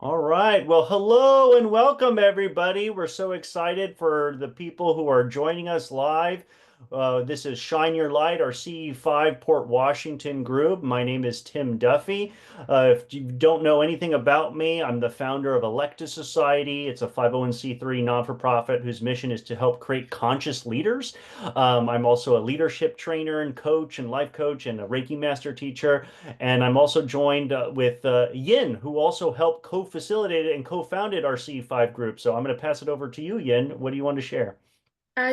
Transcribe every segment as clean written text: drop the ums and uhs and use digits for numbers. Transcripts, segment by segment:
All right. Well, hello and welcome, everybody. We're so excited for the people who are joining us live. This is Shine Your Light, our CE5 Port Washington group. My name is Tim Duffy. If you don't know anything about me, I'm the founder of Electus Society. It's a 501c3 non-for-profit whose mission is to help create conscious leaders. I'm also a leadership trainer and coach and life coach and a Reiki master teacher. And I'm also joined with Yin, who also helped co-facilitate and co-founded our CE5 group. So I'm going to pass it over to you, Yin. What do you want to share?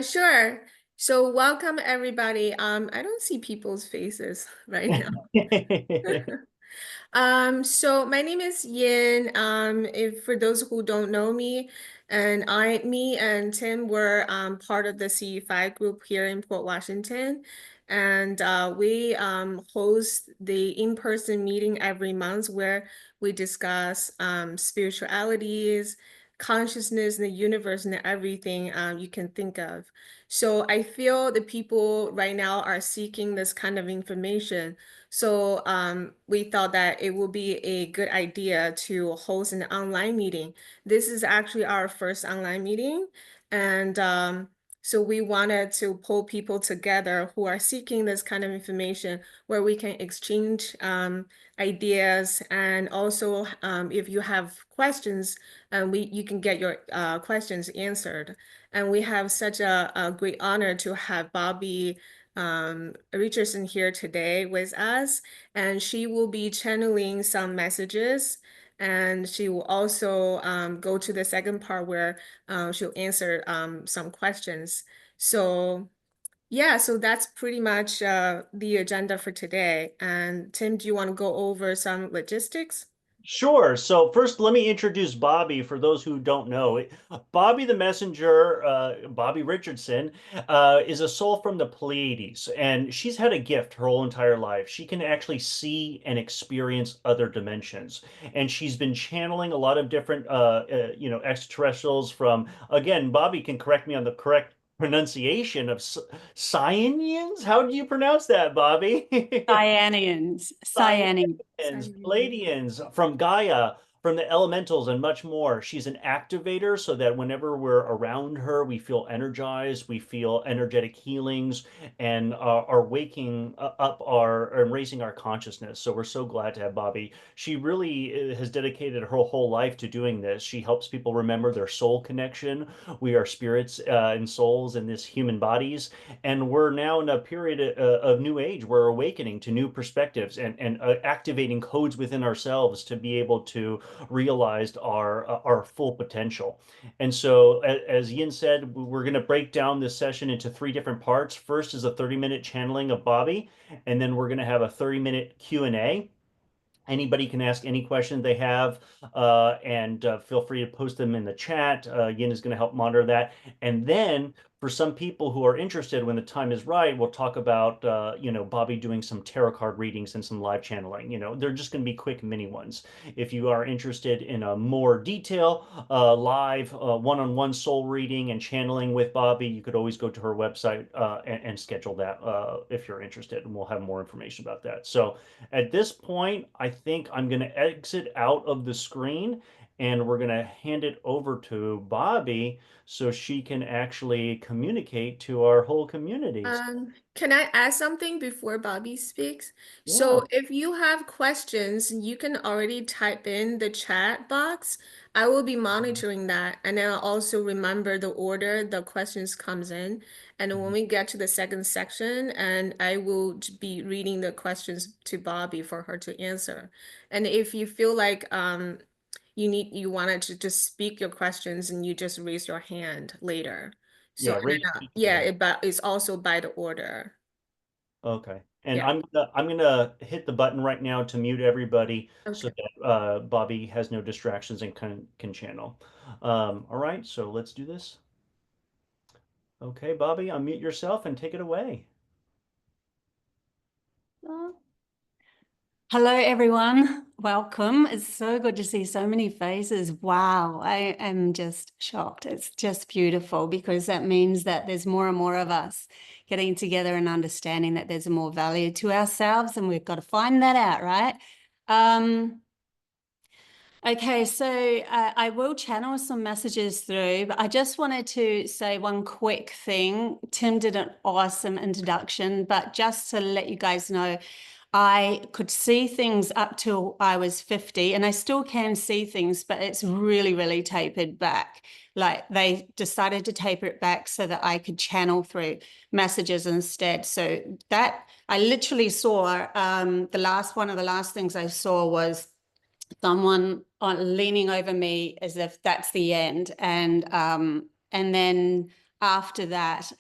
Sure. So welcome everybody. I don't see people's faces right now. So my name is Yin. If for those who don't know me, me and Tim were part of the CE5 group here in Port Washington, and we host the in-person meeting every month where we discuss spiritualities, consciousness, the universe, and everything you can think of. So I feel the people right now are seeking this kind of information. So we thought that it would be a good idea to host an online meeting. This is actually our first online meeting. And so we wanted to pull people together who are seeking this kind of information where we can exchange ideas. And also, if you have questions, you can get your questions answered. And we have such a great honor to have Bobbie Richardson here today with us, and she will be channeling some messages. And she will also go to the second part where she'll answer some questions. So, yeah, so that's pretty much the agenda for today. And Tim, do you want to go over some logistics? Sure. So first, let me introduce Bobbie for those who don't know. Bobbie the Messenger, Bobbie Richardson, is a soul from the Pleiades, and she's had a gift her whole entire life. She can actually see and experience other dimensions, and she's been channeling a lot of different, extraterrestrials from. Again, Bobbie can correct me on the correct pronunciation of Cyanians. How do you pronounce that, Bobbie? Cyanians, cyanians. Pleiadians from Gaia, from the elementals, and much more. She's an activator, so that whenever we're around her, we feel energized, we feel energetic healings, and are waking up our and raising our consciousness. So we're so glad to have Bobbie. She really has dedicated her whole life to doing this. She helps people remember their soul connection. We are spirits and souls in this human bodies, and we're now in a period of new age. We're awakening to new perspectives and activating codes within ourselves to be able to realize our full potential. And so, as Yin said, we're going to break down this session into three different parts. First is a 30-minute channeling of Bobbie, and then we're going to have a 30-minute Q&A. Anybody can ask any question they have, and feel free to post them in the chat. Yin is going to help monitor that. And then for some people who are interested, when the time is right, we'll talk about, Bobbie doing some tarot card readings and some live channeling. They're just going to be quick mini ones. If you are interested in a more detail, live, one-on-one soul reading and channeling with Bobbie, you could always go to her website and schedule that if you're interested, and we'll have more information about that. So at this point, I think I'm going to exit out of the screen and we're going to hand it over to Bobbie so she can actually communicate to our whole communities. Can I add something before Bobby speaks? Yeah. So if you have questions, you can already type in the chat box. I will be monitoring that, and then I'll also remember the order the questions comes in. And when we get to the second section, and I will be reading the questions to Bobby for her to answer. And if you feel like you wanted to just speak your questions, and you just raise your hand later. So, Yeah, and then, raise your yeah, hand. it's also by the order. Okay. And Yeah. I'm gonna hit the button right now to mute everybody so Okay. that Bobbie has no distractions and can channel. All right, so let's do this. Okay, Bobbie, unmute yourself and take it away. Hello, everyone. Welcome. It's so good to see so many faces. Wow, I am just shocked. It's just beautiful because that means that there's more and more of us getting together and understanding that there's more value to ourselves, and we've got to find that out, right? Okay, so I will channel some messages through, but I just wanted to say one quick thing. Tim did an awesome introduction, but just to let you guys know, I could see things up till I was 50, and I still can see things, but it's really, really tapered back. Like they decided to taper it back so that I could channel through messages instead. So that I literally saw one of the last things I saw was someone leaning over me as if that's the end. And then after that,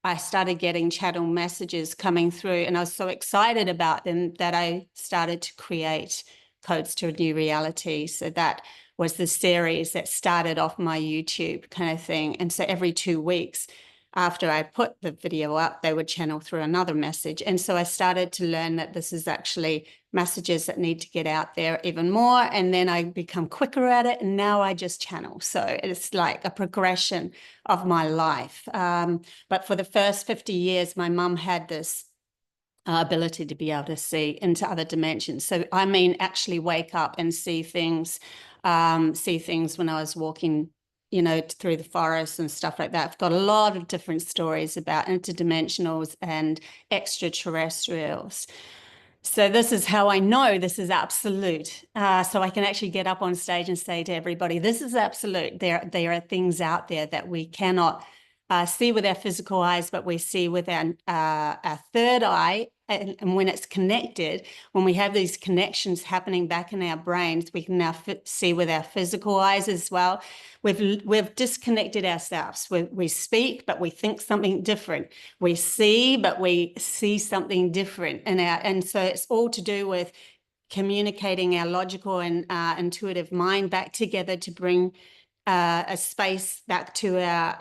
I started getting channel messages coming through, and I was so excited about them that I started to create Codes to a New Reality. So that was the series that started off my YouTube kind of thing. And so every 2 weeks after I put the video up, they would channel through another message. And so I started to learn that this is actually messages that need to get out there even more. And then I become quicker at it. And now I just channel. So it's like a progression of my life. But for the first 50 years, my mum had this ability to be able to see into other dimensions. So I mean, actually wake up and see things when I was walking, through the forest and stuff like that. I've got a lot of different stories about interdimensionals and extraterrestrials. So this is how I know this is absolute. So I can actually get up on stage and say to everybody, this is absolute. There are things out there that we cannot see with our physical eyes, but we see with our third eye. And when it's connected, when we have these connections happening back in our brains, we can now see with our physical eyes as well. We've disconnected ourselves. We speak, but we think something different. We see, but we see something different. And so it's all to do with communicating our logical and intuitive mind back together to bring a space back to our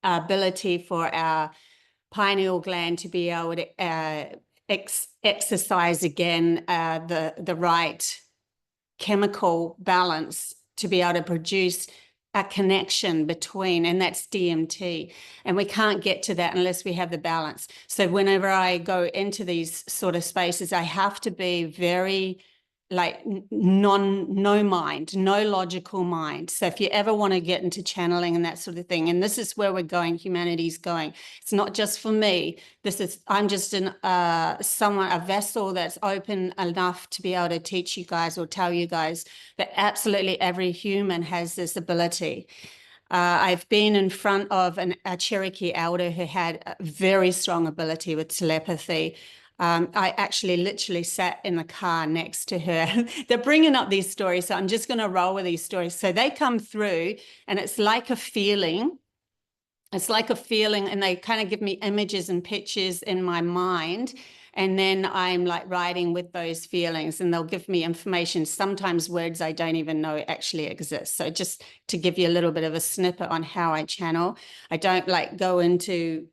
ability for our pineal gland to be able to exercise again the right chemical balance to be able to produce a connection between, and that's DMT. And we can't get to that unless we have the balance. So whenever I go into these sort of spaces, I have to be very like no mind, no logical mind. So if you ever want to get into channeling and that sort of thing, and this is where we're going, humanity's going. It's not just for me. I'm just a vessel that's open enough to be able to teach you guys or tell you guys that absolutely every human has this ability. I've been in front of a Cherokee elder who had a very strong ability with telepathy. I actually literally sat in the car next to her. They're bringing up these stories, so I'm just going to roll with these stories. So they come through, and it's like a feeling. It's like a feeling, and they kind of give me images and pictures in my mind. And then I'm like writing with those feelings, and they'll give me information, sometimes words I don't even know actually exist. So just to give you a little bit of a snippet on how I channel, I don't like go into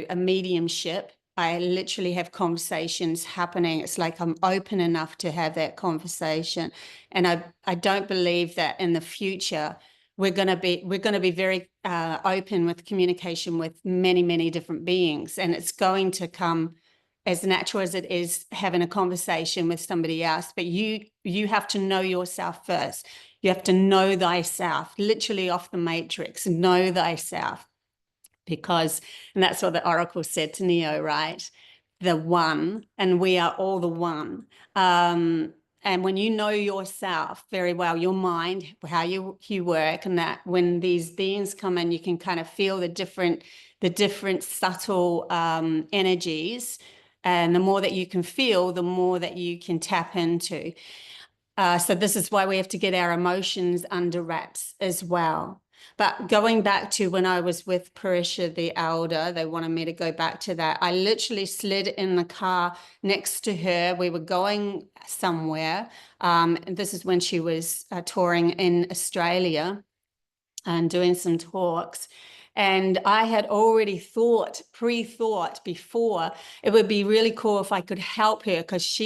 a mediumship. I literally have conversations happening. It's like I'm open enough to have that conversation. And I don't believe that in the future we're going to be very open with communication with many, many different beings. And it's going to come as natural as it is having a conversation with somebody else. But you have to know yourself first. You have to know thyself, literally off the matrix, know thyself. And that's what the oracle said to Neo, right? The one, and we are all the one. And when you know yourself very well, your mind, how you work, and that when these beings come in, you can kind of feel the different subtle energies. And the more that you can feel, the more that you can tap into. So this is why we have to get our emotions under wraps as well. But going back to when I was with Parisha, the elder, they wanted me to go back to that. I literally slid in the car next to her. We were going somewhere. And this is when she was touring in Australia and doing some talks. And I had already pre-thought before, it would be really cool if I could help her, because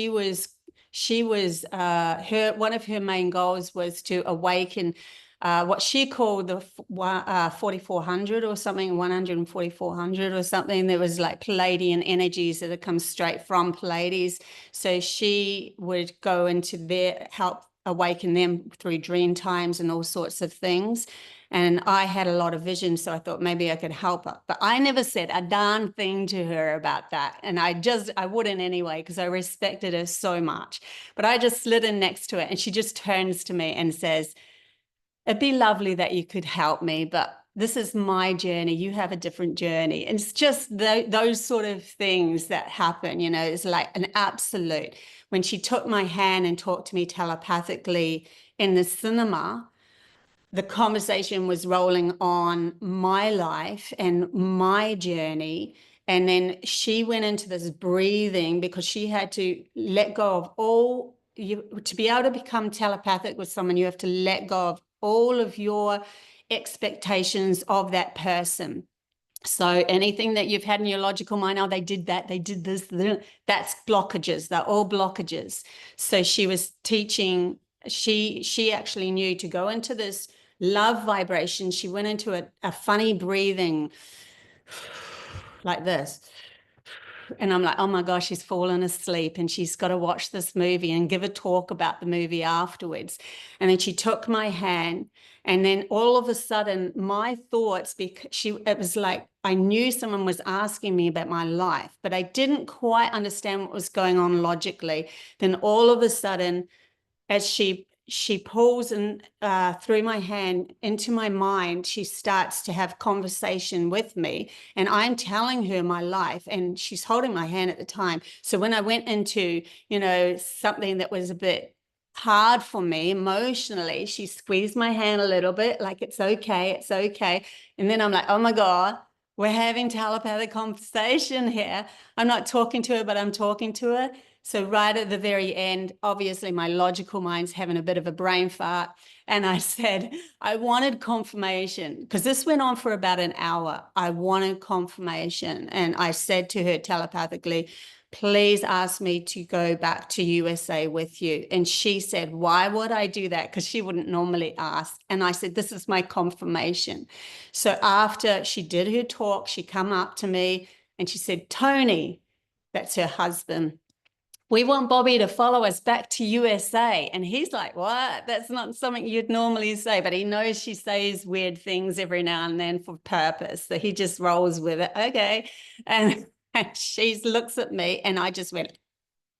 one of her main goals was to awaken what she called the 4400 or something, 14400 or something. There was like Pleiadian energies that had come straight from Pleiades. So she would go into their, help awaken them through dream times and all sorts of things. And I had a lot of vision, so I thought maybe I could help her. But I never said a darn thing to her about that. And I wouldn't anyway, because I respected her so much. But I just slid in next to her, and she just turns to me and says, it'd be lovely that you could help me, but this is my journey. You have a different journey. And it's just those sort of things that happen, you know, it's like an absolute. When she took my hand and talked to me telepathically in the cinema, the conversation was rolling on my life and my journey. And then she went into this breathing because she had to let go of all, to be able to become telepathic with someone, you have to let go of all of your expectations of that person. So anything that you've had in your logical mind, oh, they did that, they did this, that's blockages. They're all blockages. So she was teaching, she actually knew to go into this love vibration. She went into a funny breathing like this. And I'm like, oh my gosh, she's fallen asleep and she's got to watch this movie and give a talk about the movie afterwards. And then she took my hand, and then all of a sudden my thoughts, because it was like I knew someone was asking me about my life, but I didn't quite understand what was going on logically. Then all of a sudden, as she pulls and through my hand into my mind, she starts to have conversation with me, and I'm telling her my life, and she's holding my hand at the time. So when I went into, you know, something that was a bit hard for me emotionally, she squeezed my hand a little bit, like, it's okay, it's okay. And then I'm like, oh my God, we're having telepathic conversation here. I'm not talking to her, but I'm talking to her. So right at the very end, obviously my logical mind's having a bit of a brain fart. And I said, I wanted confirmation, because this went on for about an hour. I wanted confirmation. And I said to her telepathically, please ask me to go back to USA with you. And she said, why would I do that? Because she wouldn't normally ask. And I said, this is my confirmation. So after she did her talk, she come up to me and she said, Tony, that's her husband, we want Bobbie to follow us back to USA. And he's like, what? That's not something you'd normally say. But he knows she says weird things every now and then for purpose. So he just rolls with it. Okay. And she looks at me, and I just went,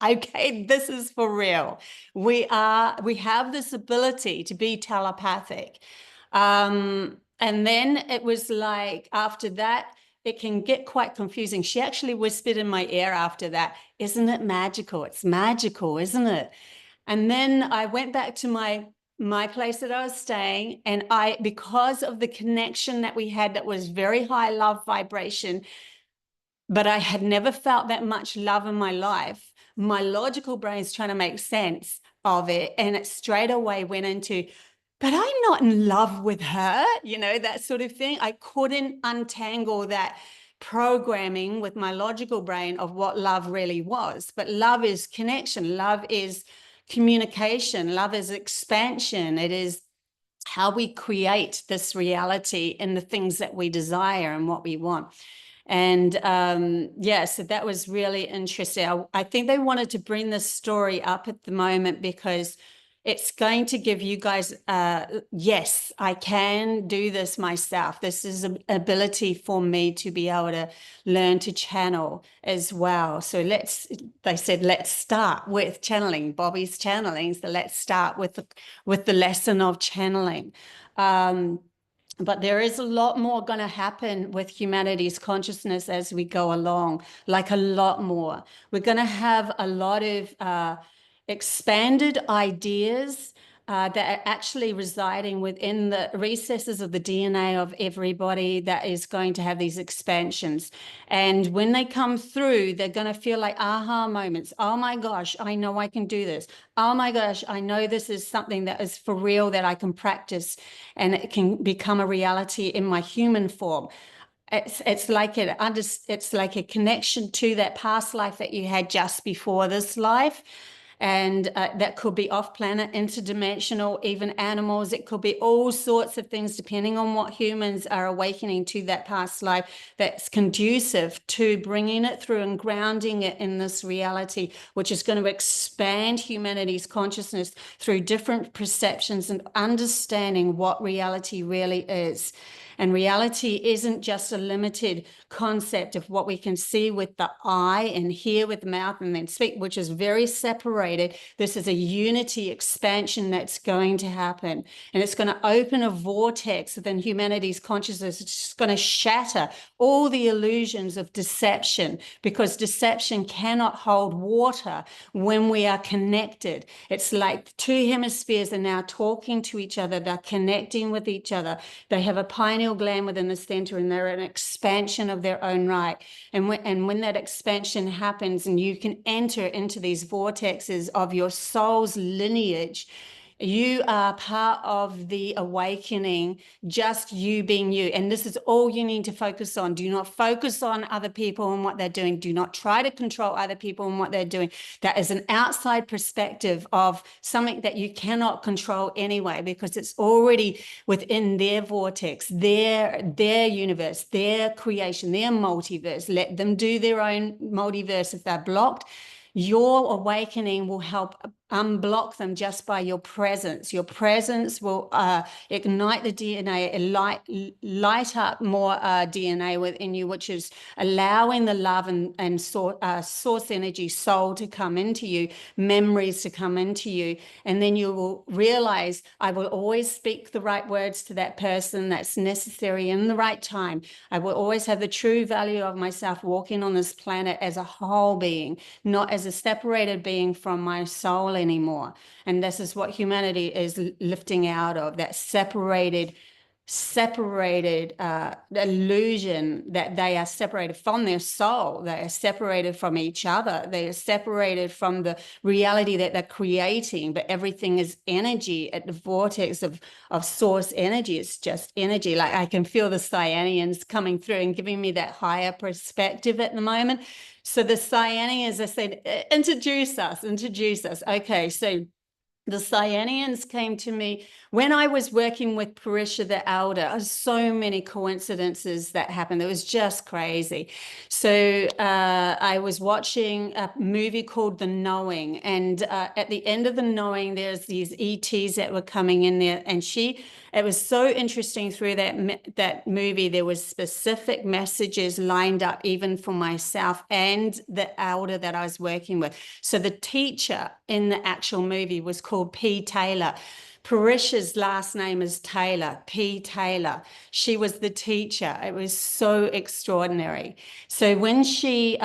okay, this is for real. We have this ability to be telepathic. And then it was like, after that, it can get quite confusing. She actually whispered in my ear after that, isn't it magical? It's magical, isn't it? And then I went back to my place that I was staying, and because of the connection that we had, that was very high love vibration, but I had never felt that much love in my life. My logical brain's trying to make sense of it, and it straight away went into, but I'm not in love with her, you know, that sort of thing. I couldn't untangle that programming with my logical brain of what love really was. But love is connection. Love is communication. Love is expansion. It is how we create this reality in the things that we desire and what we want. And yeah, so that was really interesting. I think they wanted to bring this story up at the moment because it's going to give you guys, yes, I can do this myself. This is an ability for me to be able to learn to channel as well. So they said, let's start with channeling. Bobbie's channeling, so let's start with the lesson of channeling. But there is a lot more going to happen with humanity's consciousness as we go along, like a lot more. We're going to have a lot of expanded ideas that are actually residing within the recesses of the DNA of everybody that is going to have these expansions. And when they come through, they're going to feel like aha moments. Oh my gosh, I know I can do this. Oh my gosh, I know this is something that is for real, that I can practice, and it can become a reality in my human form. It's like a connection to that past life that you had just before this life. And that could be off-planet, interdimensional, even animals. It could be all sorts of things, depending on what humans are awakening to that past life, that's conducive to bringing it through and grounding it in this reality, which is going to expand humanity's consciousness through different perceptions and understanding what reality really is. And reality isn't just a limited concept of what we can see with the eye and hear with the mouth and then speak, which is very separated. This is a unity expansion that's going to happen. And it's going to open a vortex within humanity's consciousness. It's just going to shatter all the illusions of deception, because deception cannot hold water when we are connected. It's like two hemispheres are now talking to each other. They're connecting with each other. They have a pineal gland within the center, and they're an expansion of their own right. And when that expansion happens and you can enter into these vortexes of your soul's lineage, you are part of the awakening, just you being you. And this is all you need to focus on. Do not focus on other people and what they're doing. Do not try to control other people and what they're doing. That is an outside perspective of something that you cannot control anyway, because it's already within their vortex, their universe, their creation, their multiverse. Let them do their own multiverse. If they're blocked, your awakening will help unblock them just by your presence. Your presence will ignite the DNA, light up more DNA within you, which is allowing the love and source energy, soul to come into you, memories to come into you. And then you will realize, I will always speak the right words to that person that's necessary in the right time. I will always have the true value of myself walking on this planet as a whole being, not as a separated being from my soul anymore. And this is what humanity is lifting out of, that separated illusion that they are separated from their soul. They are separated from each other. They are separated from the reality that they're creating, but everything is energy at the vortex of source energy. It's just energy. Like, I can feel the Cyanians coming through and giving me that higher perspective at the moment. So the Cyanians, I said, introduce us. Okay, so the Cyanians came to me when I was working with Parisha the Elder. So many coincidences that happened. It was just crazy. So I was watching a movie called The Knowing. And at the end of The Knowing, there's these ETs that were coming in there. And it was so interesting through that movie. There was specific messages lined up even for myself and the elder that I was working with. So the teacher in the actual movie was called P. Taylor. Parisha's last name is Taylor, P. Taylor. She was the teacher. It was so extraordinary. So when she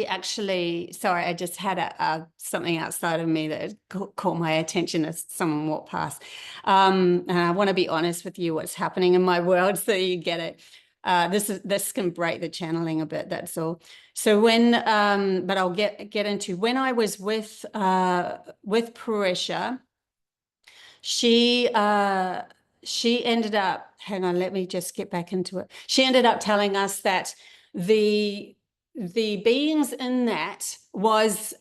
actually, sorry, I just had something outside of me that caught my attention as someone walked past. And I want to be honest with you, what's happening in my world, so you get it. This can break the channeling a bit, that's all. So but I'll get into when I was with Parisha, she ended up, hang on, let me just get back into it. She ended up telling us that the beings in that was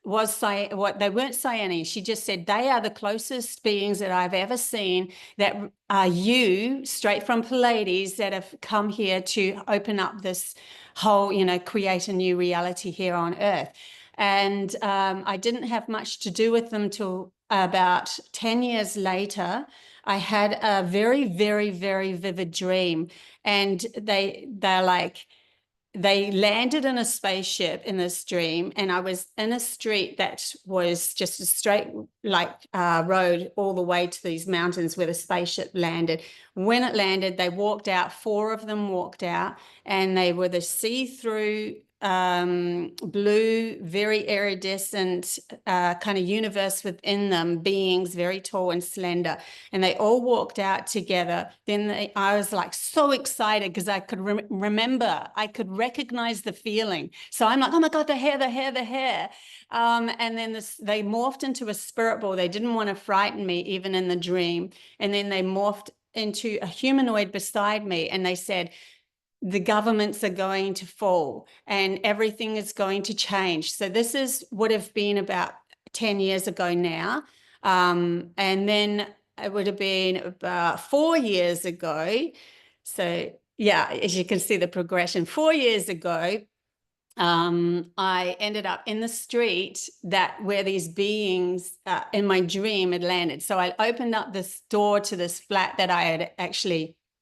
what they weren't Cyanians. She just said they are the closest beings that I've ever seen that are you, straight from Pleiades, that have come here to open up this whole, create a new reality here on Earth. And I didn't have much to do with them till about 10 years later. I had a very, very, very vivid dream, and they landed in a spaceship in this dream, and I was in a street that was just a straight road all the way to these mountains where the spaceship landed. When it landed, they walked out. 4 of them walked out, and they were the see-through blue, very iridescent kind of universe within them, beings very tall and slender, and they all walked out together. Then I was like so excited because I could remember, I could recognize the feeling. So I'm like, oh my God, the hair. And then they morphed into a spirit ball. They didn't want to frighten me even in the dream. And then they morphed into a humanoid beside me, and they said, the governments are going to fall and everything is going to change. So this would have been about 10 years ago now. And then it would have been about 4 years ago. So yeah, as you can see the progression, 4 years ago, I ended up in the street where these beings in my dream had landed. So I opened up this door to this flat that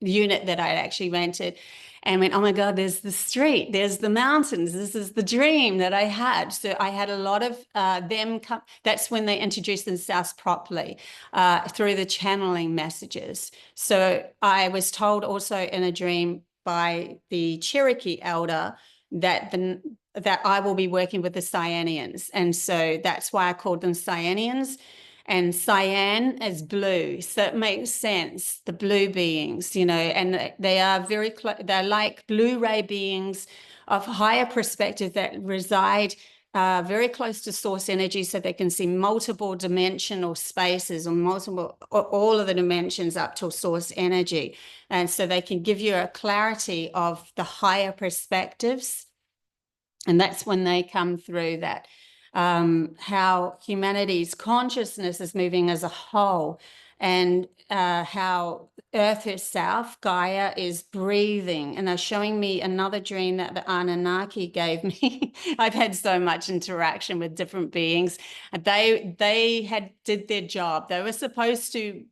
unit that I had actually rented, and went, oh my God, there's the street, there's the mountains, this is the dream that I had. So I had a lot of them come. That's when they introduced themselves properly through the channeling messages. So I was told also in a dream by the Cherokee elder that I will be working with the Cyanians. And so that's why I called them Cyanians. And cyan is blue, so it makes sense, the blue beings, and they are they're like blue-ray beings of higher perspective that reside very close to source energy, so they can see multiple dimensional spaces or all of the dimensions up to source energy. And so they can give you a clarity of the higher perspectives. And that's when they come through that. How humanity's consciousness is moving as a whole, and how Earth herself, Gaia, is breathing. And they're showing me another dream that the Anunnaki gave me. I've had so much interaction with different beings. They did their job. They were supposed to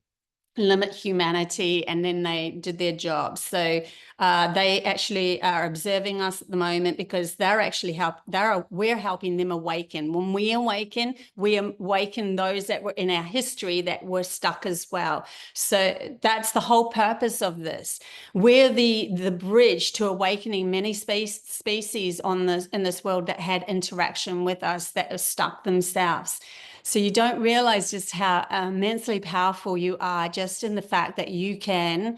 limit humanity, and then they did their job. So they actually are observing us at the moment, because we're helping them awaken. When we awaken those that were in our history that were stuck as well. So that's the whole purpose of this. We're the bridge to awakening many species in this world that had interaction with us, that are stuck themselves. So you don't realize just how immensely powerful you are, just in the fact that you can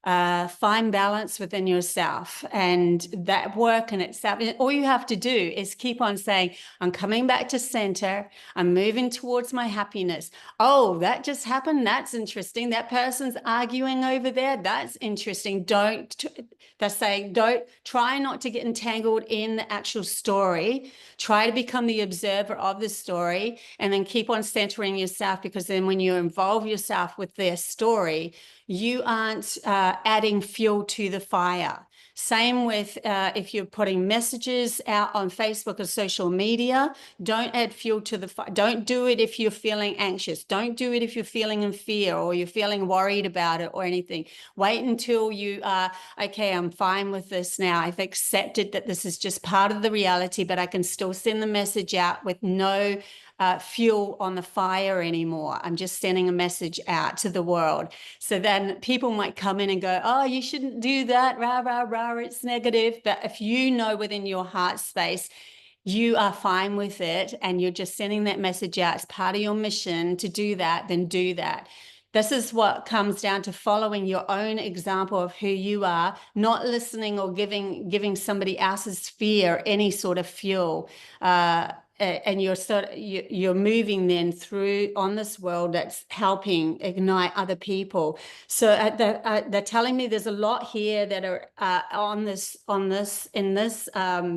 find balance within yourself, and that work in itself. All you have to do is keep on saying, I'm coming back to center. I'm moving towards my happiness. Oh, that just happened. That's interesting. That person's arguing over there. That's interesting. They're saying, don't try not to get entangled in the actual story. Try to become the observer of the story, and then keep on centering yourself, because then when you involve yourself with their story, you aren't adding fuel to the fire. Same with if you're putting messages out on Facebook or social media, don't add fuel to the fire. Don't do it if you're feeling anxious. Don't do it if you're feeling in fear or you're feeling worried about it or anything. Wait until you are, okay, I'm fine with this now. I've accepted that this is just part of the reality, but I can still send the message out with no fuel on the fire anymore. I'm just sending a message out to the world. So then people might come in and go, oh, you shouldn't do that, rah, rah, rah, it's negative. But if you know within your heart space, you are fine with it, and you're just sending that message out as part of your mission to do that, then do that. This is what comes down to following your own example of who you are, not listening or giving somebody else's fear any sort of fuel. And you're moving then through on this world that's helping ignite other people. So they're telling me there's a lot here that are in this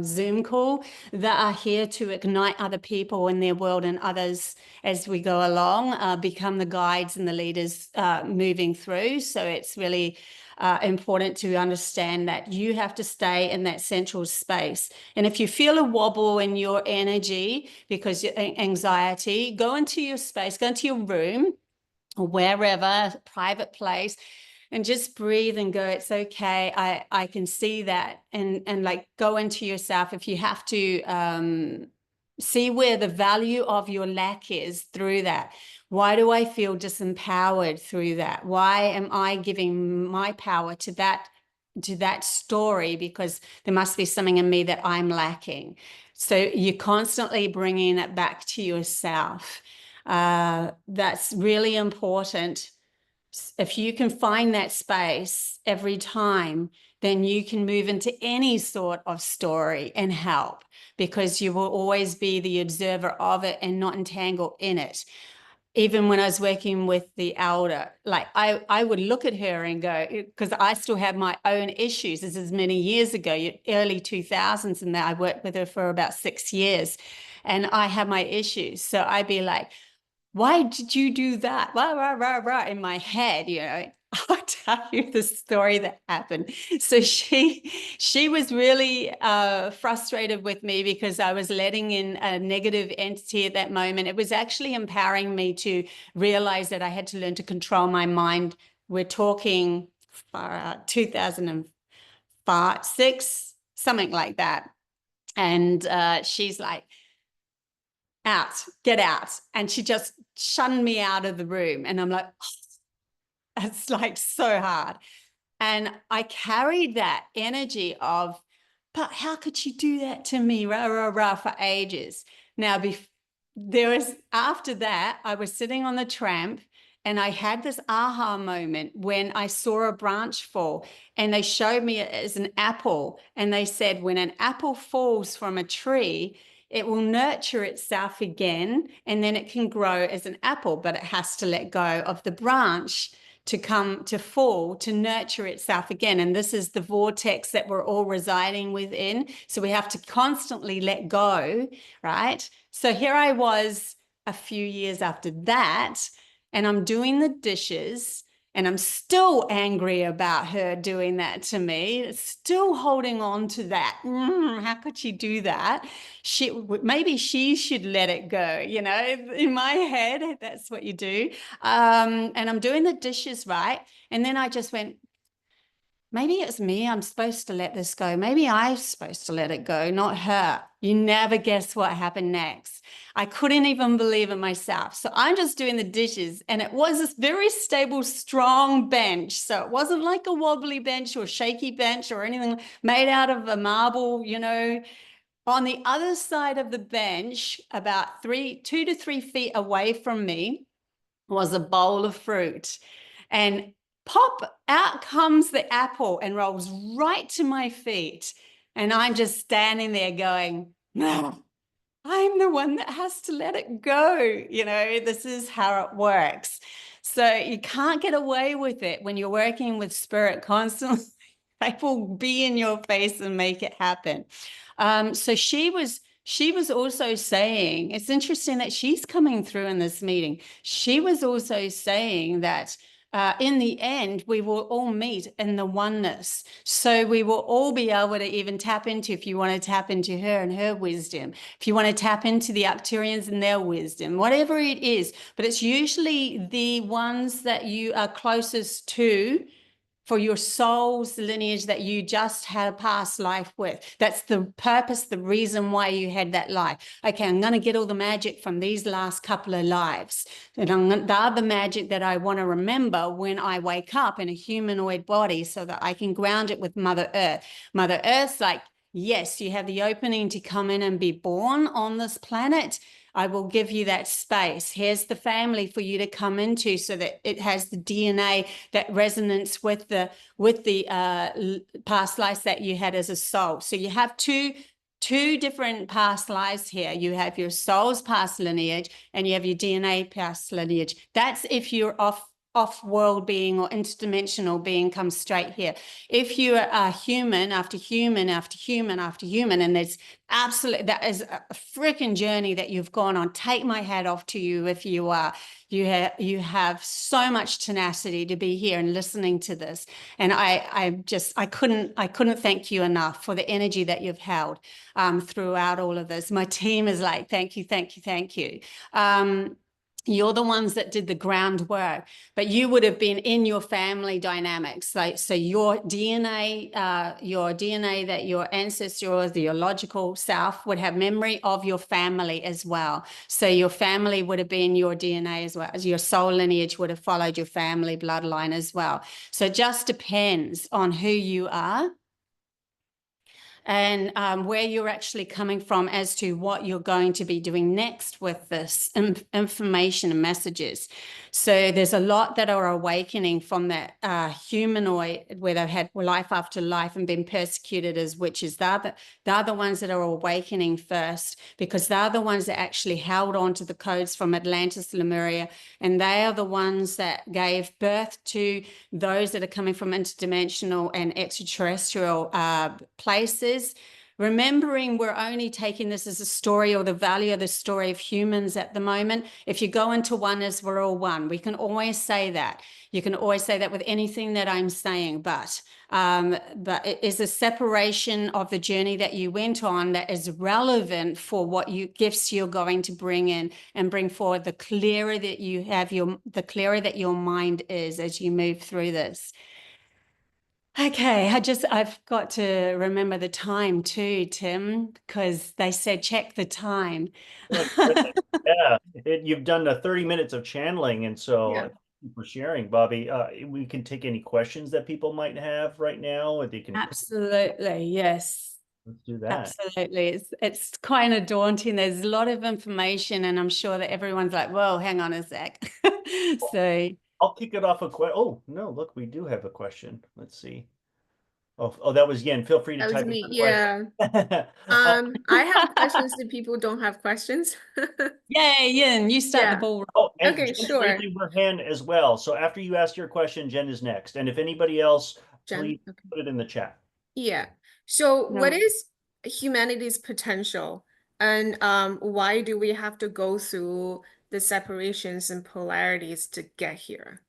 Zoom call that are here to ignite other people in their world, and others as we go along become the guides and the leaders moving through. So it's really important to understand that you have to stay in that central space. And if you feel a wobble in your energy because your anxiety, go into your space, go into your room or wherever, private place, and just breathe and go, it's okay. I can see that. And like go into yourself. If you have to see where the value of your lack is through that. Why do I feel disempowered through that? Why am I giving my power to that story? Because there must be something in me that I'm lacking. So you're constantly bringing it back to yourself. That's really important. If you can find that space every time, then you can move into any sort of story and help, because you will always be the observer of it and not entangle in it. even when I was working with the elder, like I would look at her and go, because I still have my own issues. This is many years ago, early 2000s, and I worked with her for about 6 years, and I had my issues. So I'd be like, why did you do that? Rah, rah, rah, rah, in my head, you know. I'll tell you the story that happened. So she was really frustrated with me because I was letting in a negative entity at that moment. It was actually empowering me to realize that I had to learn to control my mind. We're talking 2005, 6, something like that. And she's like, out, get out. And she just shunned me out of the room. And I'm like, oh, it's like so hard. And I carried that energy of, but how could she do that to me? Rah, rah, rah, for ages. Now, after that, I was sitting on the tramp and I had this aha moment when I saw a branch fall, and they showed me it as an apple. And they said, when an apple falls from a tree, it will nurture itself again, and then it can grow as an apple, but it has to let go of the branch to fall, to nurture itself again. And this is the vortex that we're all residing within. So we have to constantly let go, right? So here I was a few years after that, and I'm doing the dishes, and I'm still angry about her doing that to me, still holding on to that. How could she do that? Maybe she should let it go, you know, in my head, that's what you do. And I'm doing the dishes, right? And then I just went, maybe it's me. I'm supposed to let this go. Maybe I'm supposed to let it go, not her. You never guess what happened next. I couldn't even believe it myself. So I'm just doing the dishes, and it was this very stable, strong bench. So it wasn't like a wobbly bench or shaky bench or anything made out of a marble, you know. On the other side of the bench, about 2 to 3 feet away from me, was a bowl of fruit. And pop, out comes the apple and rolls right to my feet. And I'm just standing there going, no, I'm the one that has to let it go. You know, this is how it works. So you can't get away with it when you're working with spirit constantly. They will be in your face and make it happen. So she was also saying, it's interesting that she's coming through in this meeting. She was also saying that in the end, we will all meet in the oneness. So we will all be able to even tap into, if you want to tap into her and her wisdom, if you want to tap into the Arcturians and their wisdom, whatever it is. But it's usually the ones that you are closest to, for your soul's lineage that you just had a past life with. That's the purpose, the reason why you had that life. Okay, I'm going to get all the magic from these last couple of lives. And the other magic that I want to remember when I wake up in a humanoid body, so that I can ground it with Mother Earth. Mother Earth's like, yes, you have the opening to come in and be born on this planet. I will give you that space. Here's the family for you to come into, so that it has the DNA, that resonance with the past lives that you had as a soul. So you have two different past lives here. You have your soul's past lineage, and you have your DNA past lineage. That's if you're off-world being or interdimensional being comes straight here. If you are human after human after human after human, and there's absolutely, that is a freaking journey that you've gone on. Take my hat off to you if you are. You have so much tenacity to be here and listening to this. And I couldn't thank you enough for the energy that you've held throughout all of this. My team is like, thank you, thank you, thank you. You're the ones that did the groundwork, but you would have been in your family dynamics. So your DNA that your ancestors, the logical self, would have memory of your family as well. So your family would have been your DNA as well, as your soul lineage would have followed your family bloodline as well. So it just depends on who you are. and where you're actually coming from as to what you're going to be doing next with this information and messages. So there's a lot that are awakening from that humanoid where they've had life after life and been persecuted as witches. They're the ones that are awakening first, because they're the ones that actually held on to the codes from Atlantis, Lemuria, and they are the ones that gave birth to those that are coming from interdimensional and extraterrestrial places. Remembering we're only taking this as a story, or the value of the story of humans at the moment. If you go into oneness, we're all one. We can always say that. You can always say that with anything that I'm saying, but it is a separation of the journey that you went on that is relevant for what gifts you're going to bring in and bring forward. The clearer that you have the clearer that your mind is as you move through this. Okay, I've got to remember the time too, Tim, because they said check the time. Yeah, you've done 30 minutes of channeling, and so Yeah. thank you for sharing, Bobbie. We can take any questions that people might have right now, or they can. Absolutely, yes. Let's do that. Absolutely. It's kind of daunting. There's a lot of information, and I'm sure that everyone's like, whoa, hang on a sec. So I'll kick it off oh, no, look, we do have a question. Let's see. Oh, that was Yin. Feel free to That was type in me. your question. Yeah. I have questions if people don't have questions. yay, Yin, you start the Yeah. ball. Oh, and Okay, Jen's sure. raising her hand as well. So after you ask your question, Jen is next. And if anybody else, Jen. please Okay. put it in the chat. Yeah. So what No. is humanity's potential, and why do we have to go through the separations and polarities to get here?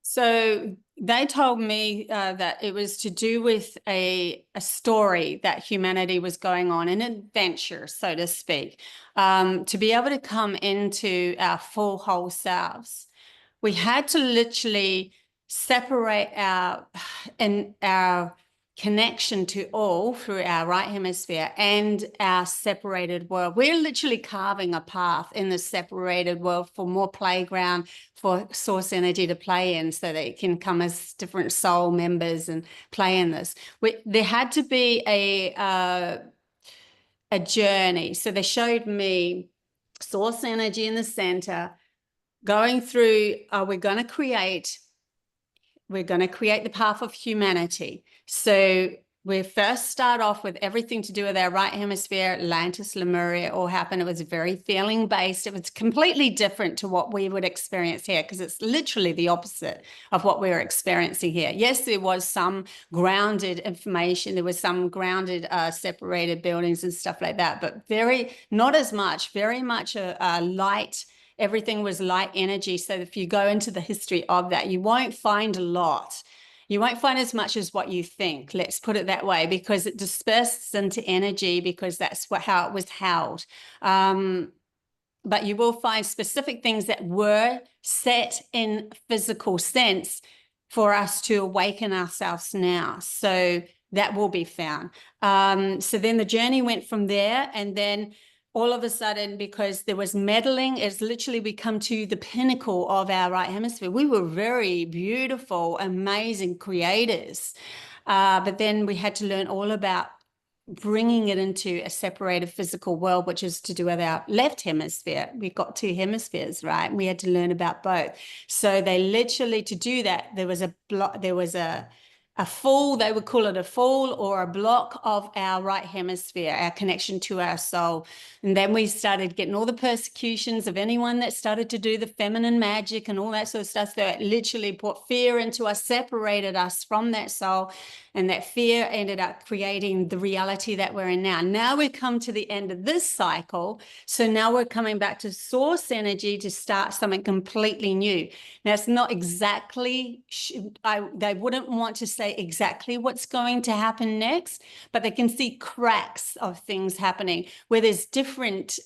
So they told me that it was to do with a story that humanity was going on, an adventure, so to speak, to be able to come into our full whole selves. We had to literally separate our connection to all through our right hemisphere and our separated world. We're literally carving a path in the separated world for more playground for source energy to play in, so that it can come as different soul members and play in this. There had to be a journey. So they showed me source energy in the center, going through, we're going to create the path of humanity. So we first start off with everything to do with our right hemisphere, Atlantis, Lemuria, all happened. It was very feeling based. It was completely different to what we would experience here, because it's literally the opposite of what we're experiencing here. Yes, there was some grounded information. There was some grounded separated buildings and stuff like that, but not as much, very much a light. Everything was light energy. So if you go into the history of that, you won't find a lot. You won't find as much as what you think. Let's put it that way, because it disperses into energy, because that's how it was held. But you will find specific things that were set in physical sense for us to awaken ourselves now. So that will be found. So then the journey went from there, and then all of a sudden, because there was meddling, it's literally we come to the pinnacle of our right hemisphere. We were very beautiful, amazing creators. But then we had to learn all about bringing it into a separated physical world, which is to do with our left hemisphere. We've got two hemispheres, right? And we had to learn about both. So they literally, to do that, there was a fall, they would call it a fall or a block of our right hemisphere, our connection to our soul. And then we started getting all the persecutions of anyone that started to do the feminine magic and all that sort of stuff that literally put fear into us, separated us from that soul. And that fear ended up creating the reality that we're in now. Now we've come to the end of this cycle. So now we're coming back to source energy to start something completely new. Now, it's not exactly, they wouldn't want to say exactly what's going to happen next, but they can see cracks of things happening where there's different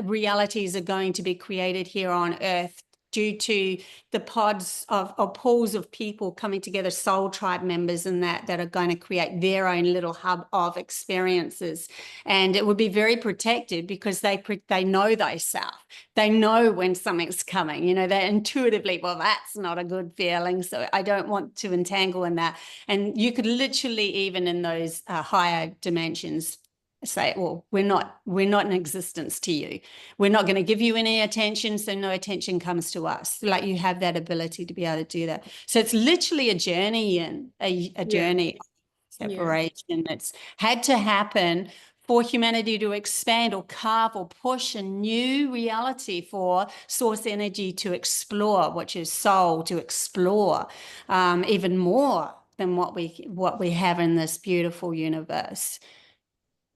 realities are going to be created here on Earth due to the pods of or pools of people coming together, soul tribe members and that are going to create their own little hub of experiences. And it would be very protected because they know thyself. They know when something's coming, you know, they intuitively, well, that's not a good feeling. So I don't want to entangle in that. And you could literally, even in those higher dimensions, say, well, we're not in existence to you. We're not going to give you any attention, so no attention comes to us. Like, you have that ability to be able to do that. So it's literally a journey and a journey of separation. It's had to happen for humanity to expand or carve or push a new reality for source energy to explore, which is soul to explore even more than what we have in this beautiful universe.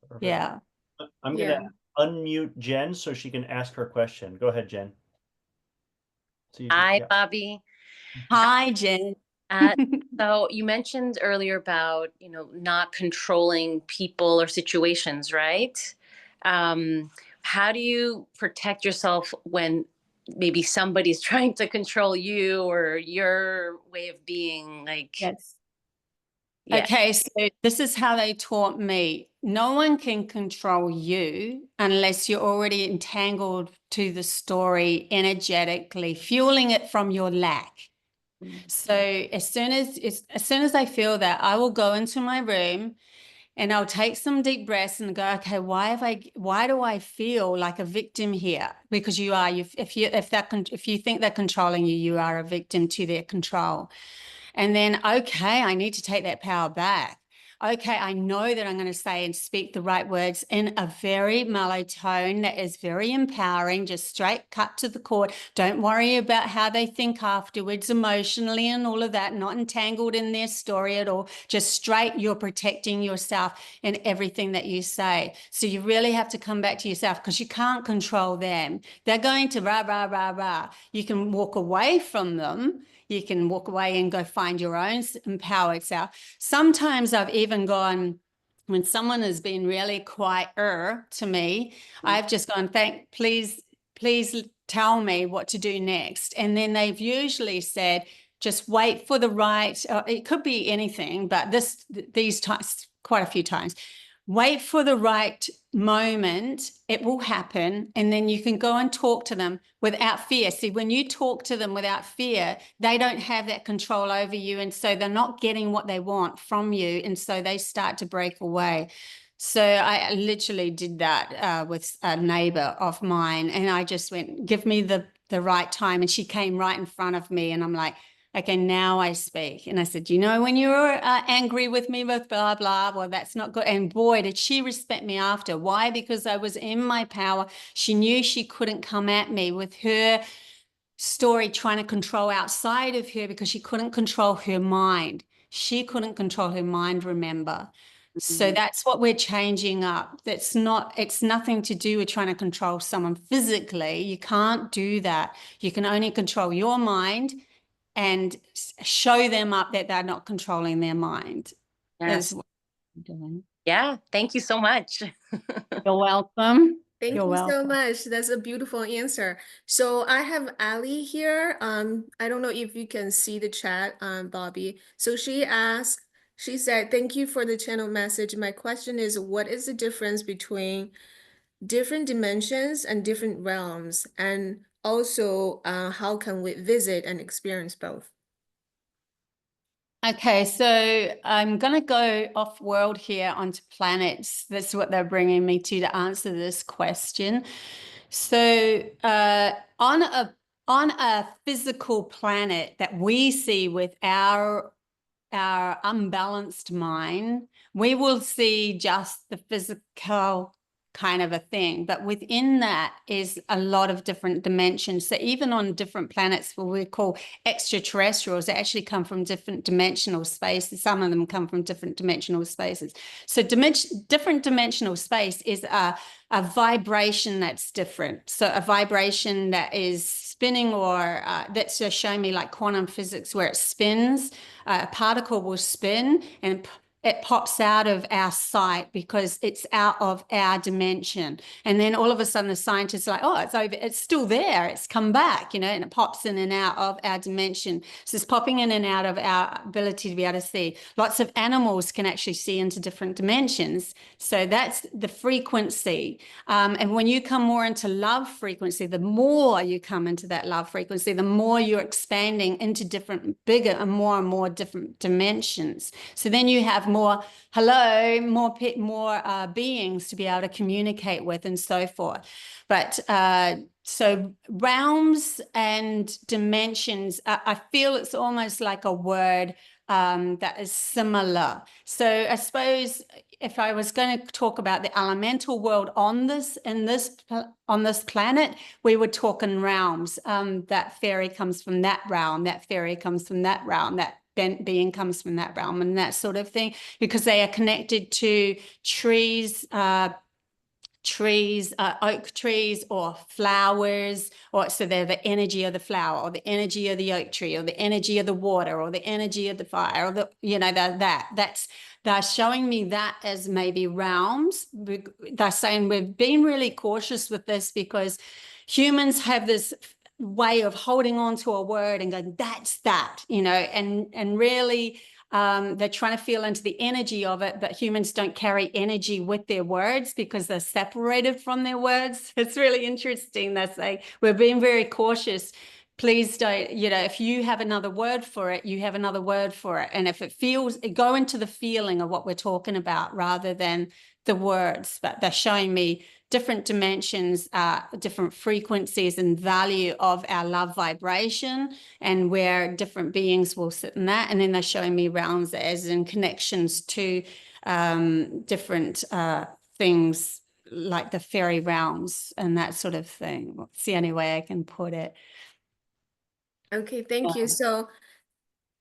Perfect. Yeah. I'm going to unmute Jen so she can ask her question. Go ahead, Jen. Hi, Bobbie. Hi, Jen. So you mentioned earlier about, you know, not controlling people or situations, right? How do you protect yourself when maybe somebody's trying to control you or your way of being? Like, yes. Yeah. Okay, so this is how they taught me. No one can control you unless you're already entangled to the story energetically, fueling it from your lack. So as soon as I feel that, I will go into my room and I'll take some deep breaths and go, okay, why do I feel like a victim here? Because you are. If you think they're controlling you, you are a victim to their control. And then, okay, I need to take that power back. Okay, I know that I'm going to say and speak the right words in a very mellow tone that is very empowering, just straight cut to the core. Don't worry about how they think afterwards emotionally and all of that, not entangled in their story at all. Just straight, you're protecting yourself in everything that you say. So you really have to come back to yourself because you can't control them. They're going to rah, rah, rah, rah. You can walk away from them. You can walk away and go find your own empowered self. Sometimes I've even gone, when someone has been really quieter to me, I've just gone, please tell me what to do next. And then they've usually said, just wait for the right, it could be anything, but these times, quite a few times, wait for the right moment, it will happen, and then you can go and talk to them without fear. See, when you talk to them without fear, they don't have that control over you, and so they're not getting what they want from you, and so they start to break away. So I literally did that with a neighbor of mine, and I just went, give me the right time, and she came right in front of me, and I'm like, okay, now I speak. And I said, you know, when you're angry with me with blah, blah, well, that's not good. And boy, did she respect me after. Why? Because I was in my power. She knew she couldn't come at me with her story trying to control outside of her because she couldn't control her mind. She couldn't control her mind, remember. So that's what we're changing up. It's nothing to do with trying to control someone physically. You can't do that. You can only control your mind and show them up that they're not controlling their mind. Yes. Is what I'm doing. Yeah. Thank you so much. You're welcome. Thank You're you so welcome. much. That's a beautiful answer. So I have Ali here. I don't know if you can see the chat, Bobbie. So she said, thank you for the channel message. My question is, what is the difference between different dimensions and different realms? And also, how can we visit and experience both? Okay, so I'm going to go off world here onto planets. That's what they're bringing me to answer this question. So on a physical planet that we see with our unbalanced mind, we will see just the physical kind of a thing, but within that is a lot of different dimensions. So even on different planets, what we call extraterrestrials, they actually come from different dimensional spaces. Some of them come from different dimensional spaces. So different dimensional space is a vibration that's different. So a vibration that is spinning, or that's just showing me like quantum physics where it spins. A particle will spin and it pops out of our sight because it's out of our dimension. And then all of a sudden the scientists are like, oh, it's over, it's still there, it's come back, you know, and it pops in and out of our dimension. So it's popping in and out of our ability to be able to see. Lots of animals can actually see into different dimensions. So that's the frequency. And when you come more into love frequency, the more you come into that love frequency, the more you're expanding into different, bigger and more different dimensions. So then you have more beings to be able to communicate with and so forth. But so realms and dimensions, I feel it's almost like a word that is similar. So I suppose if I was going to talk about the elemental world on this planet, we would talk in realms. That fairy comes from that realm, that fairy comes from that realm, that being comes from that realm, and that sort of thing, because they are connected to trees, oak trees or flowers, or so they're the energy of the flower or the energy of the oak tree or the energy of the water or the energy of the fire, or the, you know, they're showing me that as maybe realms. They're saying we've been really cautious with this because humans have this way of holding on to a word and going, that's that, you know, and really they're trying to feel into the energy of it, but humans don't carry energy with their words because they're separated from their words. It's really interesting. They say we're being very cautious. Please don't, you know, if you have another word for it, you have another word for it. And if it feels, go into the feeling of what we're talking about rather than the words. But they're showing me different dimensions, different frequencies and value of our love vibration, and where different beings will sit in that. And then they're showing me realms as in connections to different things like the fairy realms and that sort of thing. It's the only way I can put it. Okay, thank you. So,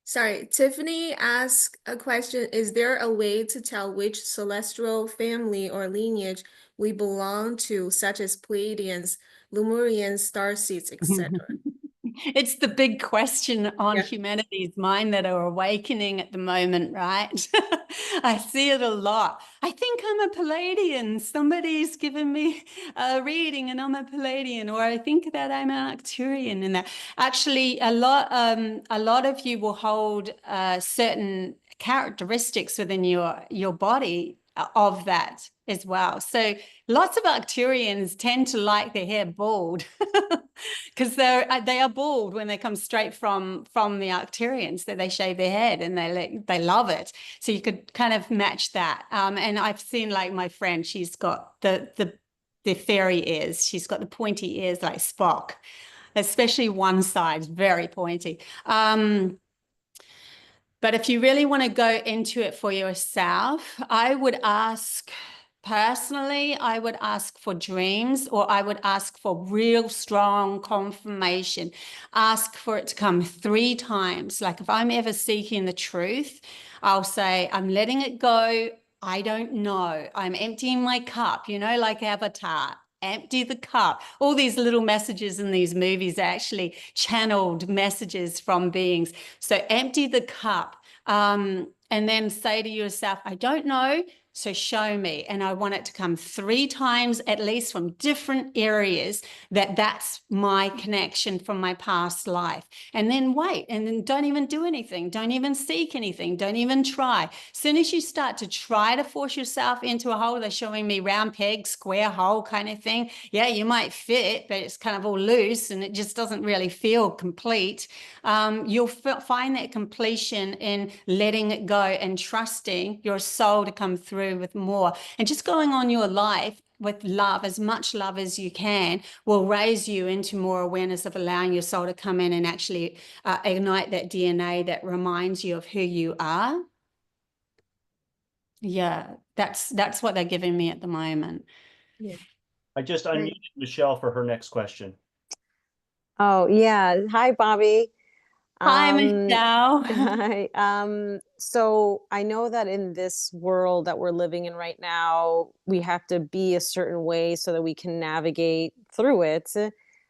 sorry, Tiffany asked a question. Is there a way to tell which celestial family or lineage we belong to, such as Pleiadians, Lemurians, starseeds, etc.? It's the big question on humanity's mind that are awakening at the moment, right? I see it a lot. I think I'm a Pleiadian. Somebody's given me a reading and I'm a Pleiadian, or I think that I'm an Arcturian. And that actually a lot of you will hold certain characteristics within your body of that as well. So lots of Arcturians tend to like their hair bald because they are bald when they come straight from the Arcturians, that they shave their head and they love it. So you could kind of match that. And I've seen, like, my friend, she's got the fairy ears. She's got the pointy ears like Spock, especially one side, very pointy. But if you really want to go into it for yourself, I would ask, personally, I would ask for dreams, or I would ask for real strong confirmation. Ask for it to come 3 times. Like if I'm ever seeking the truth, I'll say, I'm letting it go. I don't know. I'm emptying my cup, you know, like Avatar. Empty the cup. All these little messages in these movies are actually channeled messages from beings. So empty the cup, and then say to yourself, I don't know, so show me. And I want it to come 3 times at least from different areas, that's my connection from my past life. And then wait, and then don't even do anything. Don't even seek anything. Don't even try. As soon as you start to try to force yourself into a hole, they're showing me round peg, square hole kind of thing. Yeah, you might fit, but it's kind of all loose and it just doesn't really feel complete. You'll find that completion in letting it go and trusting your soul to come through with more, and just going on your life with love, as much love as you can, will raise you into more awareness of allowing your soul to come in and actually ignite that DNA that reminds you of who you are. Yeah, that's what they're giving me at the moment. Yeah. I just unmuted Michelle for her next question. Oh, yeah. Hi, Bobbie. Hi, Michelle. Hi. So I know that in this world that we're living in right now, we have to be a certain way so that we can navigate through it.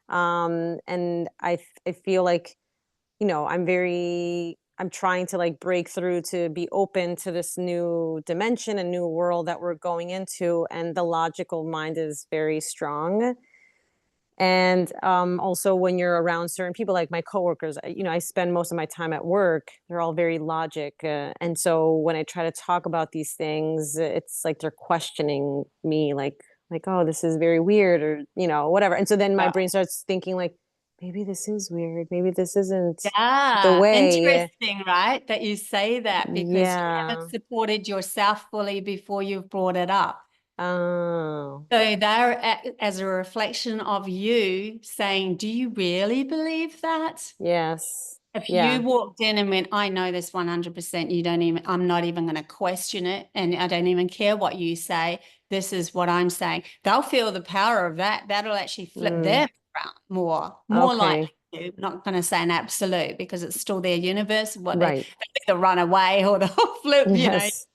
And I feel like, you know, I'm very I'm trying to like break through to be open to this new dimension, a new world that we're going into, and the logical mind is very strong. And also when you're around certain people, like my coworkers, I spend most of my time at work. They're all very logic. And so when I try to talk about these things, it's like they're questioning me like, oh, this is very weird or, whatever. And so then my brain starts thinking like, maybe this is weird. Maybe this isn't the Yeah, way. interesting, right? That you say that because you Yeah. haven't supported yourself fully before you've brought it up. Oh, So they're as a reflection of you saying, do you really believe that? yes. If Yeah. you walked in and went, I know this 100%, I'm not even going to question it. And I don't even care what you say. This is what I'm saying. They'll feel the power of that. That'll actually flip them around more Okay. likely to. Not going to say an absolute because it's still their universe. What Right. they either run away or they'll flip, Yes.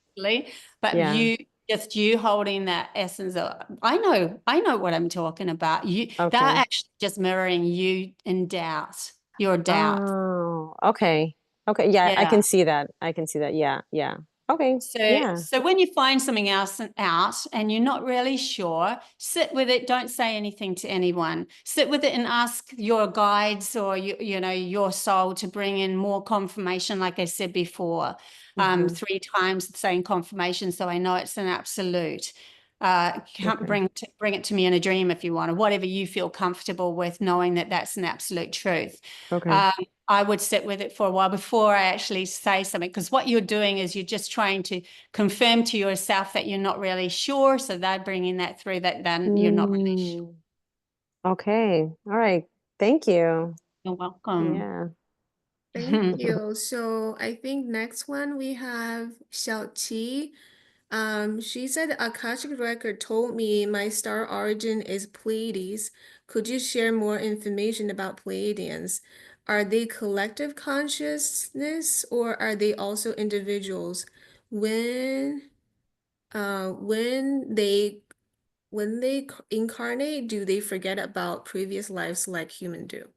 but Yeah. just you holding that essence of, I know what I'm talking about. They're Okay. actually just mirroring you in doubt, your doubt. Oh, okay. Okay. Yeah, I Yeah. can see that. I can see that. Yeah. Yeah. Okay. Yeah. So when you find something else out and you're not really sure, sit with it. Don't say anything to anyone. Sit with it and ask your guides or your soul to bring in more confirmation, like I said before, 3 times saying confirmation, so I know it's an absolute. Okay. Bring it to me in a dream if you want, or whatever you feel comfortable with, knowing that that's an absolute truth. Okay. I would sit with it for a while before I actually say something, because what you're doing is you're just trying to confirm to yourself that you're not really sure. So they're bringing that through that then you're not really sure. Okay. All right. Thank you. You're welcome. Yeah. Thank you. So I think next one we have Xiaoqi. She said Akashic Record told me my star origin is Pleiades. Could you share more information about Pleiadians? Are they collective consciousness or are they also individuals? When when they incarnate, do they forget about previous lives like human do?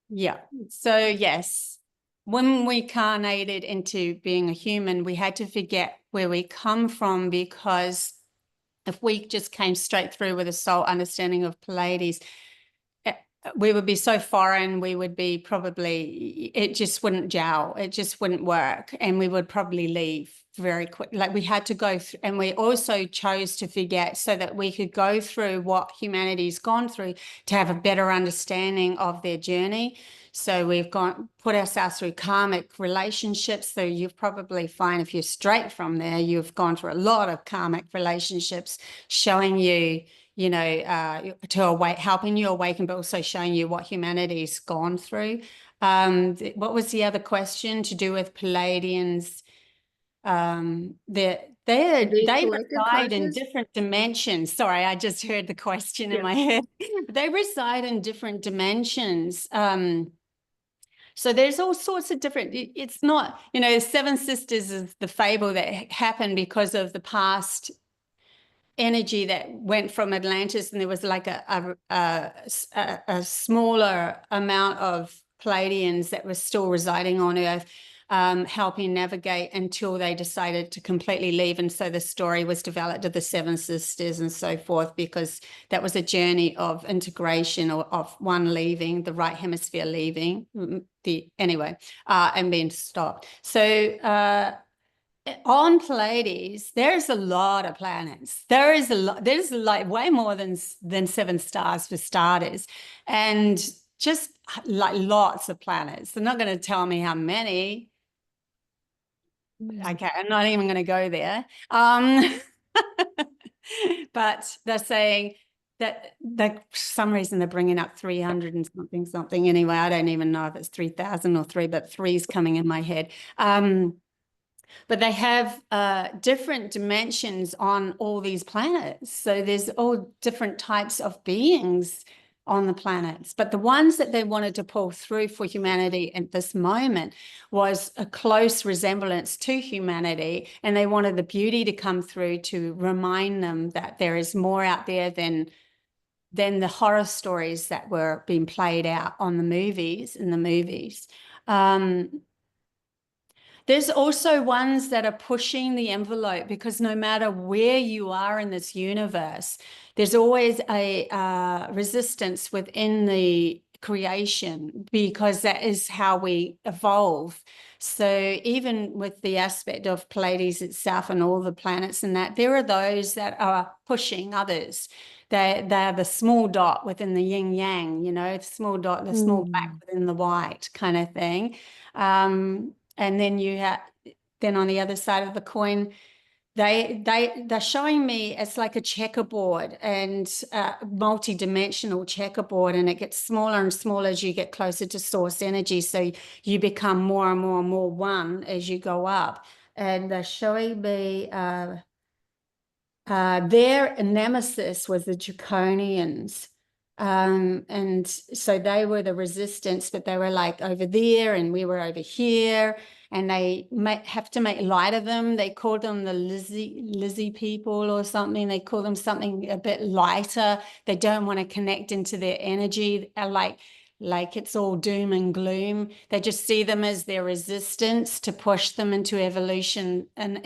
Yeah. So yes, when we carnated into being a human, we had to forget where we come from, because if we just came straight through with a soul understanding of Pleiades, we would be so foreign, we would be probably, it just wouldn't gel, it just wouldn't work, and we would probably leave very quick. Like we had to go through, and we also chose to forget so that we could go through what humanity's gone through to have a better understanding of their journey. So we've put ourselves through karmic relationships. So you've probably find if you're straight from there, you've gone through a lot of karmic relationships showing you, helping you awaken, but also showing you what humanity's gone through. What was the other question to do with Pleiadians? They Collective reside in conscious? different dimensions. Sorry, I just heard the question in my head. They reside in different dimensions. So there's all sorts of different, it's not, Seven Sisters is the fable that happened because of the past energy that went from Atlantis, and there was like a smaller amount of Pleiadians that were still residing on Earth, helping navigate until they decided to completely leave. And so the story was developed of the Seven Sisters and so forth, because that was a journey of integration, or of one leaving, the right hemisphere leaving, and being stopped. So on Pleiades, there's a lot of planets. There's like way more than 7 stars for starters, and just like lots of planets. They're not going to tell me how many. Okay, I'm not even going to go there. But they're saying that for some reason they're bringing up 300 and something. Anyway, I don't even know if it's 3,000 or 3, but 3's coming in my head. But they have different dimensions on all these planets. So there's all different types of beings on the planets. But the ones that they wanted to pull through for humanity at this moment was a close resemblance to humanity. And they wanted the beauty to come through to remind them that there is more out there than the horror stories that were being played out in the movies. There's also ones that are pushing the envelope, because no matter where you are in this universe, there's always a resistance within the creation, because that is how we evolve. So even with the aspect of Pleiades itself and all the planets and that, there are those that are pushing others. They're the small dot within the yin yang, you know, the small dot, the small black within the white kind of thing. And then you have, then on the other side of the coin, they're showing me it's like a checkerboard, and multi-dimensional checkerboard, and it gets smaller and smaller as you get closer to source energy. So you become more and more and more one as you go up. And they're showing me their nemesis was the Draconians. And so they were the resistance, but they were like over there and we were over here, and they have to make light of them. They called them the Lizzie people or something. They call them something a bit lighter. They don't want to connect into their energy, like it's all doom and gloom. They just see them as their resistance to push them into evolution and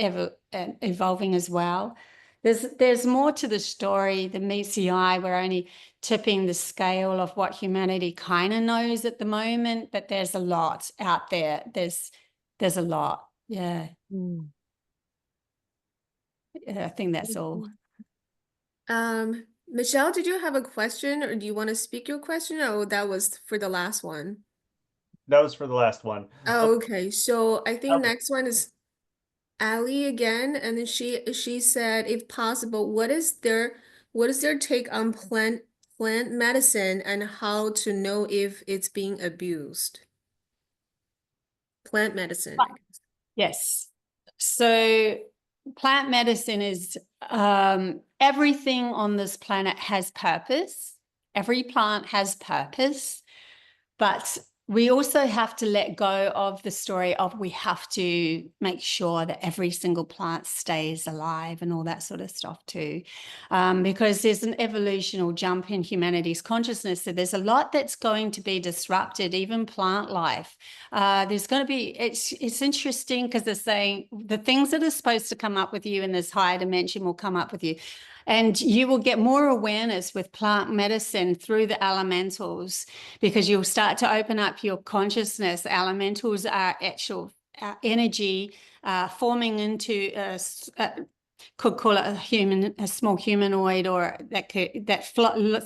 evolving as well. There's more to the story than meets the eye. We're only tipping the scale of what humanity kind of knows at the moment, but there's a lot out there. There's a lot. Yeah. Yeah, I think that's all. Michelle, did you have a question, or do you want to speak your question? Oh, that was for the last one. That was for the last one. Oh, okay. So I think Okay. next one is Ali again, and then she said, if possible, what is their take on plant medicine and how to know if it's being abused? Plant medicine, I guess. Yes. So plant medicine is everything on this planet has purpose. Every plant has purpose, but we also have to let go of the story of we have to make sure that every single plant stays alive and all that sort of stuff too, because there's an evolutional jump in humanity's consciousness. So there's a lot that's going to be disrupted, even plant life. There's going to be, it's interesting because they're saying the things that are supposed to come up with you in this higher dimension will come up with you. And you will get more awareness with plant medicine through the elementals, because you'll start to open up your consciousness. Elementals are actual energy forming into could call it a small humanoid, or that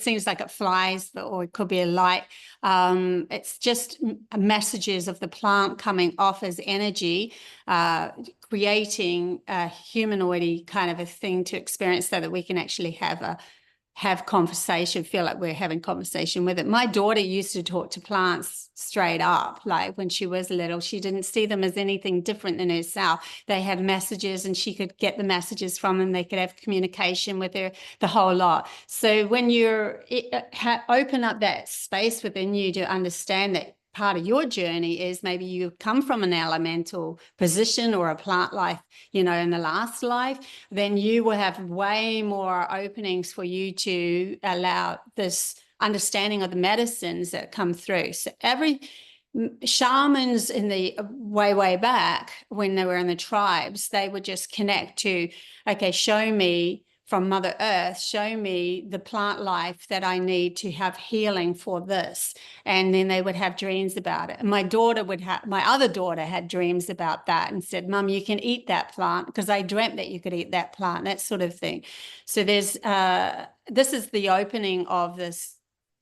seems like it flies, or it could be a light. It's just messages of the plant coming off as energy, creating a humanoid kind of a thing to experience, so that we can actually have conversation, feel like we're having conversation with it. My daughter used to talk to plants straight up. Like when she was little, she didn't see them as anything different than herself. They had messages and she could get the messages from them. They could have communication with her, the whole lot. So when you're open up that space within you to understand that part of your journey is maybe you come from an elemental position or a plant life, you know, in the last life, then you will have way more openings for you to allow this understanding of the medicines that come through. So every shamans in the way back, when they were in the tribes, they would just connect to, okay, show me from Mother Earth, show me the plant life that I need to have healing for this. And then they would have dreams about it. And my other daughter had dreams about that and said, Mum, you can eat that plant, because I dreamt that you could eat that plant, that sort of thing. So there's, this is the opening of this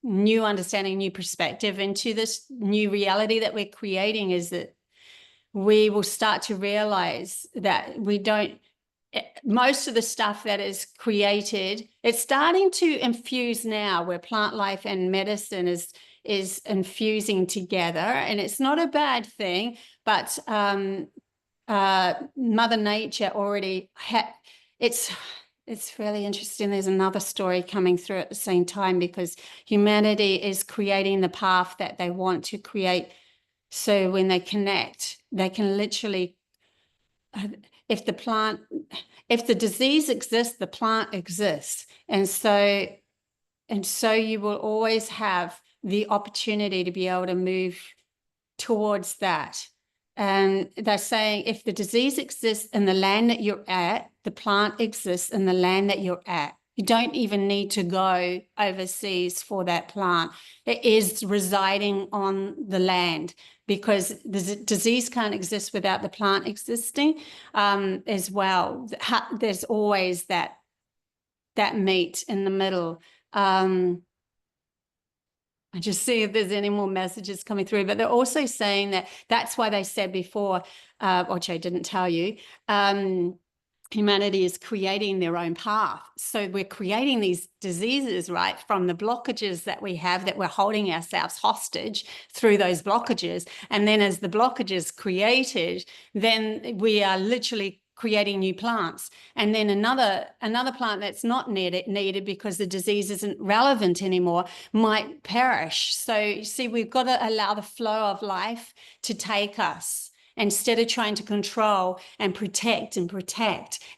new understanding, new perspective into this new reality that we're creating, is that we will start to realize that we don't, most of the stuff that is created, it's starting to infuse now, where plant life and medicine is infusing together, and it's not a bad thing, but Mother Nature already had, it's really interesting. There's another story coming through at the same time, because humanity is creating the path that they want to create. So when they connect, they can literally, if the disease exists, the plant exists. And so you will always have the opportunity to be able to move towards that. And they're saying if the disease exists in the land that you're at, the plant exists in the land that you're at. You don't even need to go overseas for that plant. It is residing on the land, because the disease can't exist without the plant existing as well. There's always that meet in the middle. I just see if there's any more messages coming through, but they're also saying that that's why they said before, which I didn't tell you, humanity is creating their own path. So we're creating these diseases, right, from the blockages that we have, that we're holding ourselves hostage through those blockages. And then as the blockages created, then we are literally creating new plants. And then another plant that's not needed because the disease isn't relevant anymore might perish. So you see, we've got to allow the flow of life to take us, instead of trying to control and protect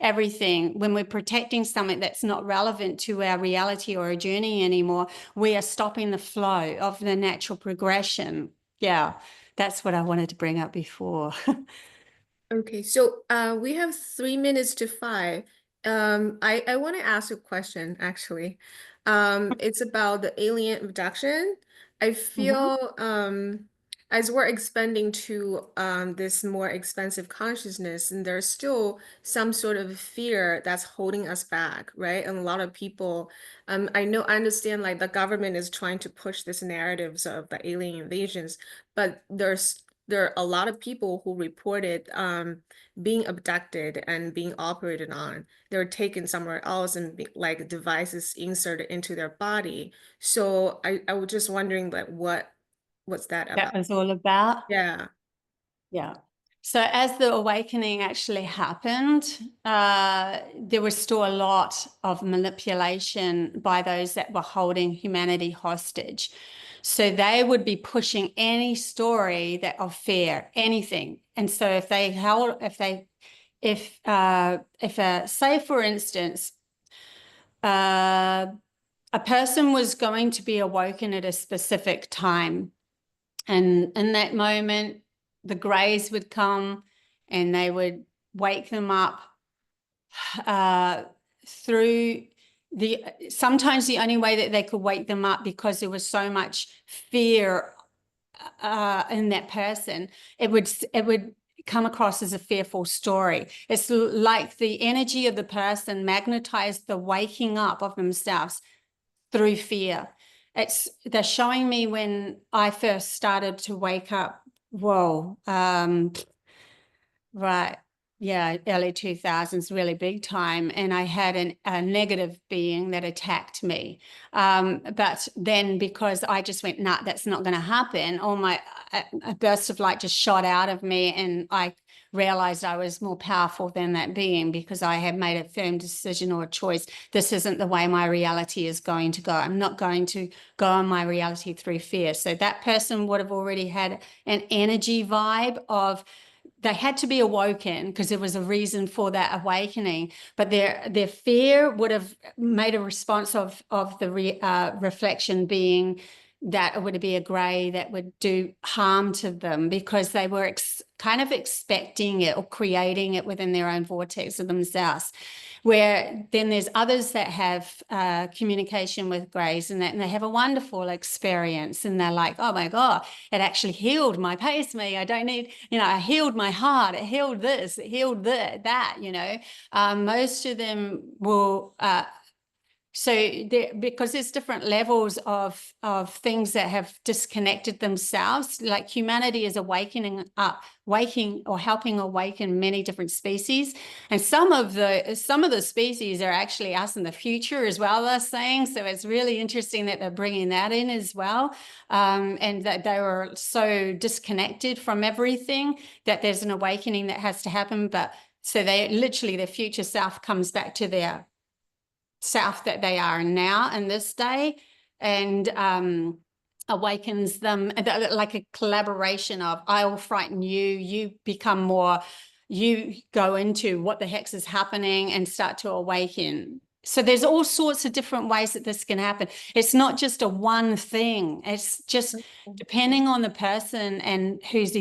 everything. When we're protecting something that's not relevant to our reality or our journey anymore, we are stopping the flow of the natural progression. Yeah, that's what I wanted to bring up before. Okay, so we have 3 minutes to 5. I want to ask a question, actually. It's about the alien abduction. I feel as we're expanding to this more expansive consciousness, and there's still some sort of fear that's holding us back, right? And a lot of people, I understand like the government is trying to push this narratives of the alien invasions, but there are a lot of people who reported being abducted and being operated on. They're taken somewhere else and like devices inserted into their body. So I was just wondering, like, what's that about? That was all about. Yeah. Yeah. So as the awakening actually happened, there was still a lot of manipulation by those that were holding humanity hostage. So they would be pushing any story that of fear, anything. And so if say for instance, a person was going to be awoken at a specific time, and in that moment, the greys would come and they would wake them up sometimes the only way that they could wake them up, because there was so much fear in that person, it would come across as a fearful story. It's like the energy of the person magnetized the waking up of themselves through fear. They're showing me when I first started to wake up. Whoa, right. Yeah, early 2000s, really big time. And I had a negative being that attacked me. But then because I just went, nah, that's not going to happen, a burst of light just shot out of me, and I realized I was more powerful than that being, because I had made a firm decision or a choice. This isn't the way my reality is going to go. I'm not going to go on my reality through fear. So that person would have already had an energy vibe of, they had to be awoken because there was a reason for that awakening, but their fear would have made a response of the reflection being that it would be a grey that would do harm to them, because they were kind of expecting it or creating it within their own vortex of themselves. Where then there's others that have communication with greys and they have a wonderful experience, and they're like, oh my God, it actually healed my pacemaker. I don't need, I healed my heart. It healed this, it healed that, most of them will, because there's different levels of things that have disconnected themselves. Like humanity is waking or helping awaken many different species, and some of the species are actually us in the future as well, they're saying. So it's really interesting that they're bringing that in as well, and that they were so disconnected from everything that there's an awakening that has to happen. But so they literally, their future self comes back to their self that they are now in this day, and awakens them, like a collaboration of, I will frighten you, you become more, you go into what the heck is happening and start to awaken. So there's all sorts of different ways that this can happen. It's not just a one thing. It's just depending on the person and who's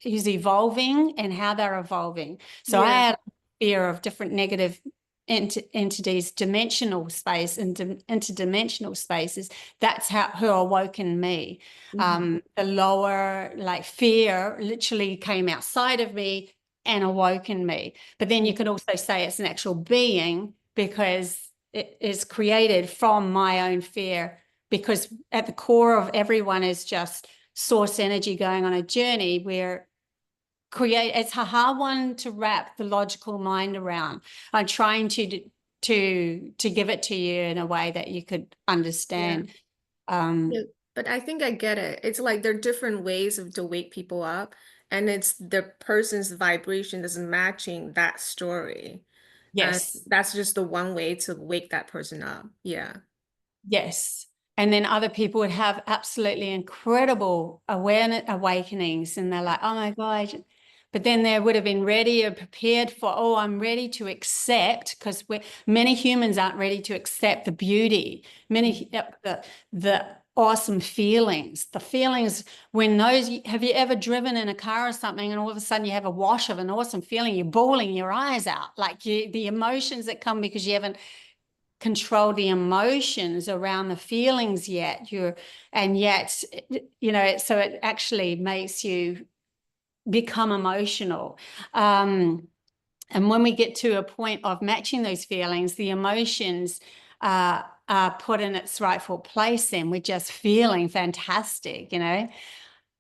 evolving and how they're evolving. So I had a fear of different negative entities, dimensional space and interdimensional spaces. That's who awoken me. The lower, like, fear literally came outside of me and awoken me. But then you could also say it's an actual being, because it is created from my own fear, because at the core of everyone is just source energy going on a journey where it's a hard one to wrap the logical mind around. I'm trying to give it to you in a way that you could understand. Yeah, but I think I get it. It's like there are different ways to wake people up, and it's the person's vibration is matching that story. And Yes. that's just the one way to wake that person up. Yeah. Yes. And then other people would have absolutely incredible awakenings, and they're like, oh my gosh. But then they would have been ready or prepared for, oh, I'm ready to accept, because many humans aren't ready to accept the beauty, the awesome feelings, the feelings when have you ever driven in a car or something, and all of a sudden you have a wash of an awesome feeling, you're bawling your eyes out, like the emotions that come because you haven't control the emotions around the feelings yet. And yet, so it actually makes you become emotional. And when we get to a point of matching those feelings, the emotions are put in its rightful place, and we're just feeling fantastic,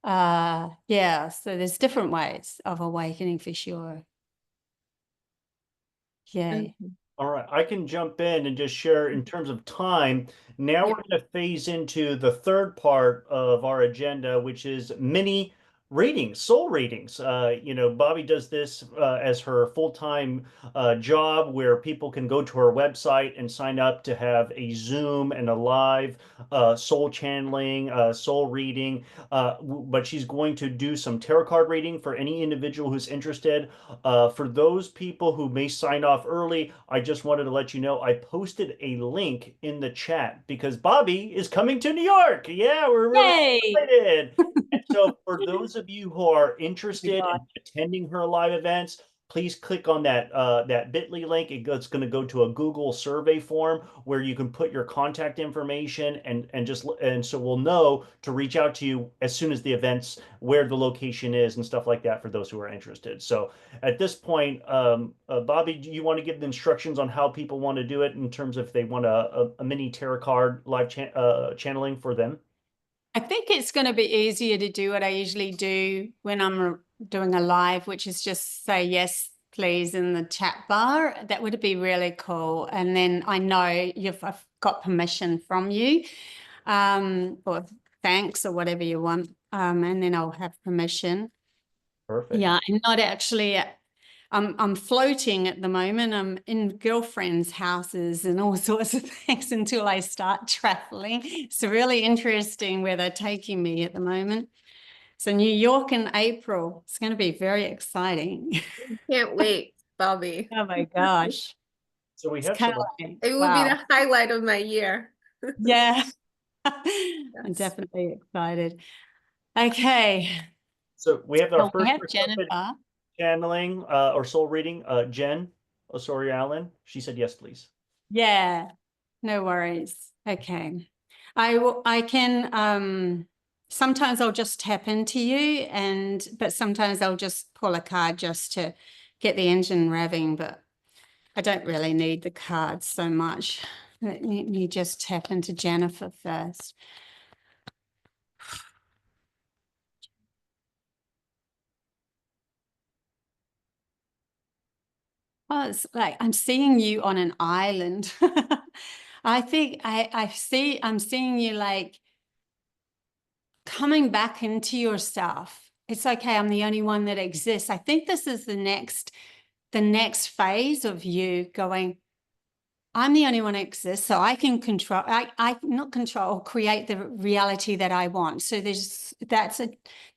yeah, so there's different ways of awakening for sure. Yay. All right, I can jump in and just share in terms of time. Now we're going to phase into the third part of our agenda, which is mini readings, soul readings. Bobbie does this as her full-time job, where people can go to her website and sign up to have a Zoom and a live soul channeling, soul reading. But she's going to do some tarot card reading for any individual who's interested. For those people who may sign off early, I just wanted to let you know I posted a link in the chat because Bobbie is coming to New York. Yeah, we're really excited. And so for those of you who are interested in attending her live events, please click on that bit.ly link. It's going to go to a Google survey form where you can put your contact information and so we'll know to reach out to you as soon as the events, where the location is and stuff like that for those who are interested. So at this point, Bobbie, do you want to give the instructions on how people want to do it in terms of if they want a mini tarot card live channeling for them? I think it's going to be easier to do what I usually do when I'm doing a live, which is just say yes, please, in the chat bar. That would be really cool. And then I know I've got permission from you, or thanks, or whatever you want. And then I'll have permission. Perfect. Yeah, I'm not actually. I'm floating at the moment. I'm in girlfriends' houses and all sorts of things until I start traveling. It's really interesting where they're taking me at the moment. So New York in April. It's going to be very exciting. Can't wait, Bobbie. Oh my gosh. So we It's have kind some. of like, It will be the highlight of my year. yeah. I'm definitely excited. Okay. So we have our We first have Jennifer. channeling or soul reading. Jen Osorio Allen. She said yes, please. Yeah, no worries. Okay. I can sometimes I'll just tap into you, but sometimes I'll just pull a card just to get the engine revving, but I don't really need the cards so much. Let me just tap into Jennifer first. Oh, it's like I'm seeing you on an island. I think I'm seeing you like coming back into yourself. It's okay, I'm the only one that exists. I think this is the next phase of you going, I'm the only one that exists, so I can control, not control, create the reality that I want. So they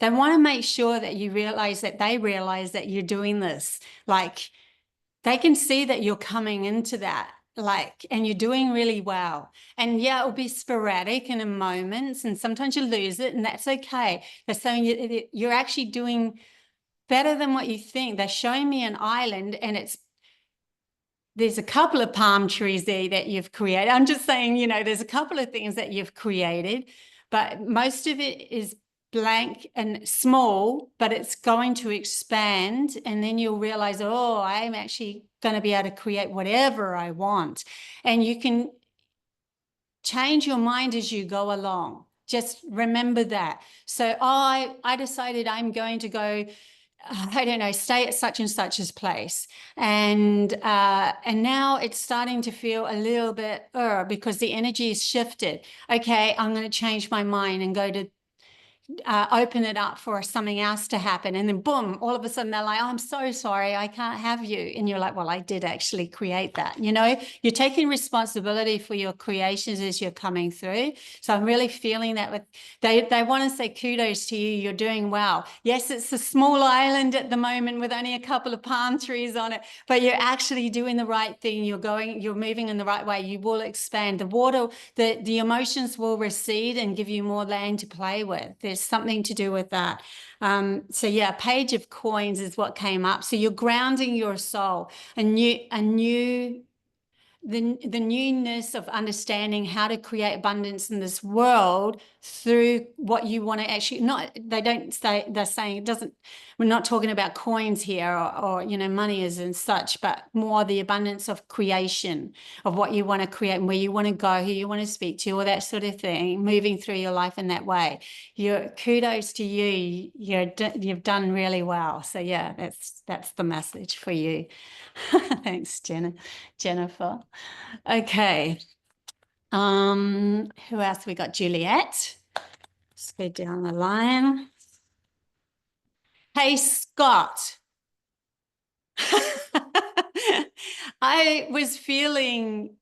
want to make sure that you realize that they realize that you're doing this. Like, they can see that you're coming into that like, and you're doing really well. And yeah, it'll be sporadic and in moments, and sometimes you lose it, and that's okay. They're saying you're actually doing better than what you think. They're showing me an island, and there's a couple of palm trees there that you've created. I'm just saying, you know, there's a couple of things that you've created, but most of it is blank and small, but it's going to expand. And then you'll realize, oh, I'm actually going to be able to create whatever I want. And you can change your mind as you go along. Just remember that. So I decided I'm going to go, I don't know, stay at such and such's place. And now it's starting to feel a little bit, because the energy is shifted. Okay, I'm going to change my mind and go to open it up for something else to happen. And then boom, all of a sudden they're like, oh, I'm so sorry, I can't have you. And you're like, well, I did actually create that. You know, you're taking responsibility for your creations as you're coming through. So I'm really feeling that with, they want to say kudos to you. You're doing well. Yes, it's a small island at the moment with only a couple of palm trees on it, but you're actually doing the right thing. You're moving in the right way. You will expand. The water, the emotions will recede and give you more land to play with. There's something to do with that. So yeah, page of coins is what came up. So you're grounding your soul, the newness of understanding how to create abundance in this world through what you want to actually, they're saying it doesn't, we're not talking about coins here or you know, money is and such, but more the abundance of creation of what you want to create and where you want to go, who you want to speak to, all that sort of thing, moving through your life in that way. Kudos to you. You've done really well. So yeah, that's the message for you. Thanks, Jennifer. Okay. Who else we got? Juliet. Let's go down the line. Hey, Scott. I was feeling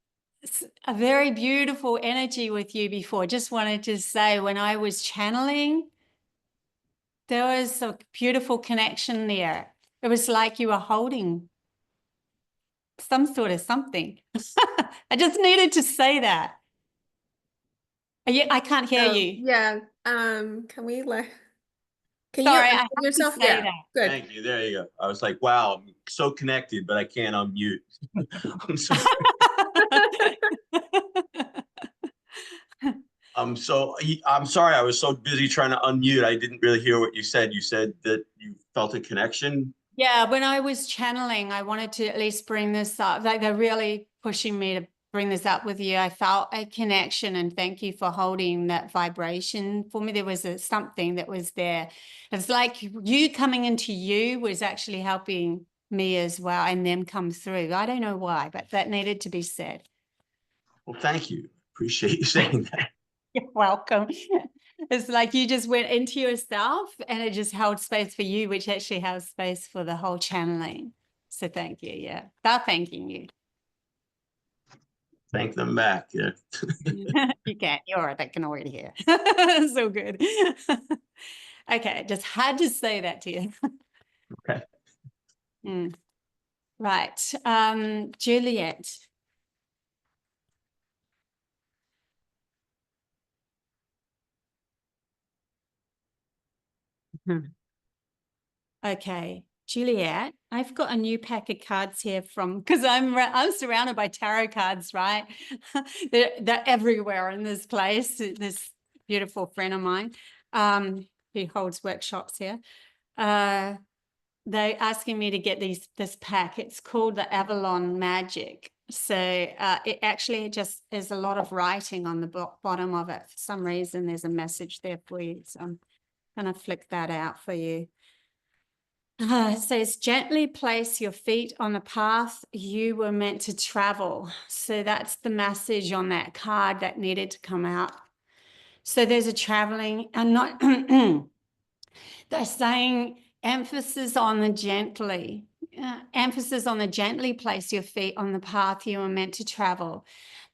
a very beautiful energy with you before. Just wanted to say, when I was channeling, there was a beautiful connection there. It was like you were holding some sort of something. I just needed to say that. I can't hear you. Yeah. Can Sorry, you I have unmute yourself? to say Yeah. that. Good. Thank you. There you go. I was like, wow, I'm so connected, but I can't unmute. I'm sorry. I'm sorry. I was so busy trying to unmute. I didn't really hear what you said. You said that you felt a connection. Yeah, when I was channeling, I wanted to at least bring this up. Like, they're really pushing me to bring this up with you. I felt a connection, and thank you for holding that vibration for me. There was something that was there. It's like you coming into you was actually helping me as well, and them come through. I don't know why, but that needed to be said. Well, thank you. Appreciate you saying that. You're welcome. It's like you just went into yourself and it just held space for you, which actually held space for the whole channeling. So thank you. Yeah. They're thanking you. Thank them back. Yeah. You can't. That can already hear. So good. Okay. Just had to say that to you. Okay. Right. Juliet. Okay, Juliet, I've got a new pack of cards here because I'm surrounded by tarot cards, right? they're everywhere in this place. This beautiful friend of mine who holds workshops here. They're asking me to get this pack. It's called the Avalon Magic. So it actually just is a lot of writing on the bottom of it. For some reason, there's a message there for you. So I'm going to flick that out for you. It says, gently place your feet on the path you were meant to travel. So that's the message on that card that needed to come out. So there's a traveling, and not, they're saying emphasis on the gently. Emphasis on the gently place your feet on the path you were meant to travel.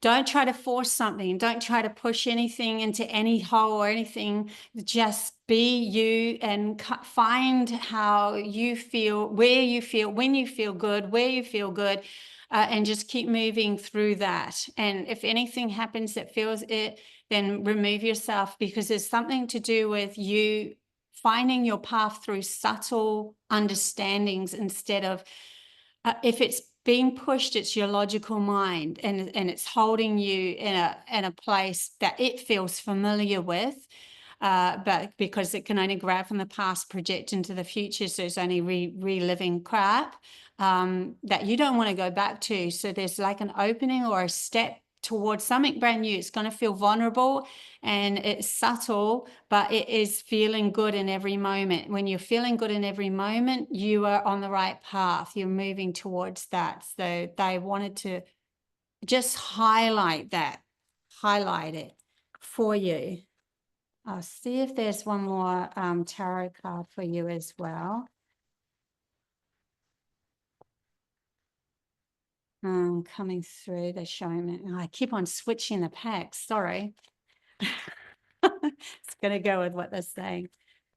Don't try to force something. Don't try to push anything into any hole or anything. Just be you and find how you feel, where you feel, when you feel good, where you feel good. and just keep moving through that. And if anything happens that feels it, then remove yourself, because there's something to do with you finding your path through subtle understandings instead of, if it's being pushed, it's your logical mind, and it's holding you in a place that it feels familiar with. But because it can only grab from the past, project into the future, so it's only reliving crap that you don't want to go back to. So there's like an opening or a step towards something brand new. It's going to feel vulnerable and it's subtle, but it is feeling good in every moment. When you're feeling good in every moment, you are on the right path. You're moving towards that. So they wanted to just highlight that, highlight it for you. I'll see if there's one more tarot card for you as well. Coming through, they're showing me. I keep on switching the packs. Sorry. It's going to go with what they're saying.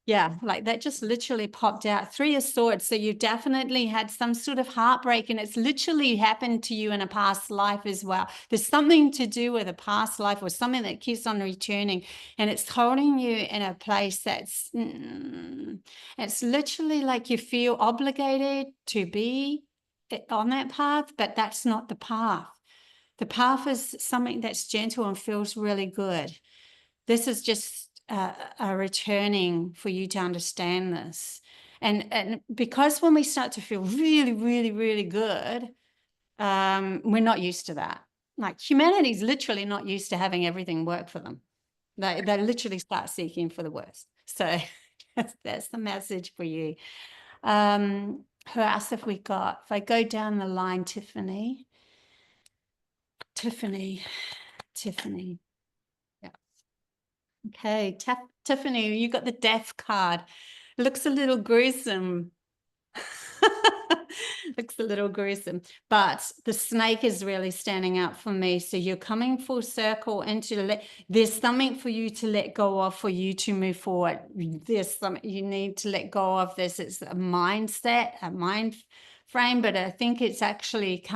Yeah, like that just literally popped out. 3 of Swords. So you definitely had some sort of heartbreak, and it's literally happened to you in a past life as well. There's something to do with a past life or something that keeps on returning, and it's holding you in a place that's, it's literally like you feel obligated to be on that path, but that's not the path. The path is something that's gentle and feels really good. This is just a returning for you to understand this. And because when we start to feel really, really, really good, we're not used to that. Like humanity's literally not used to having everything work for them. They literally start seeking for the worst. So that's the message for you. Who else have we got? If I go down the line, Tiffany. Yeah. Okay, Tiffany, you got the death card. Looks a little gruesome. Looks a little gruesome, but the snake is really standing out for me. So you're coming full circle into there's something for you to let go of, for you to move forward. There's something you need to let go of. This is a mindset, a mind frame, but I think it's actually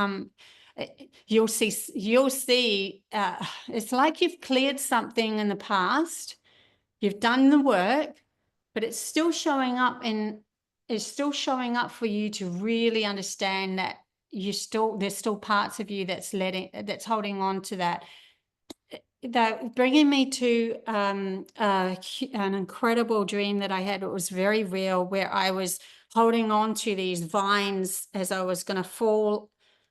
you'll see it's like you've cleared something in the past. You've done the work, but it's still showing up, and it's still showing up for you to really understand that there's still parts of you that's holding on to that. That bringing me to an incredible dream that I had. It was very real, where I was holding on to these vines as I was going to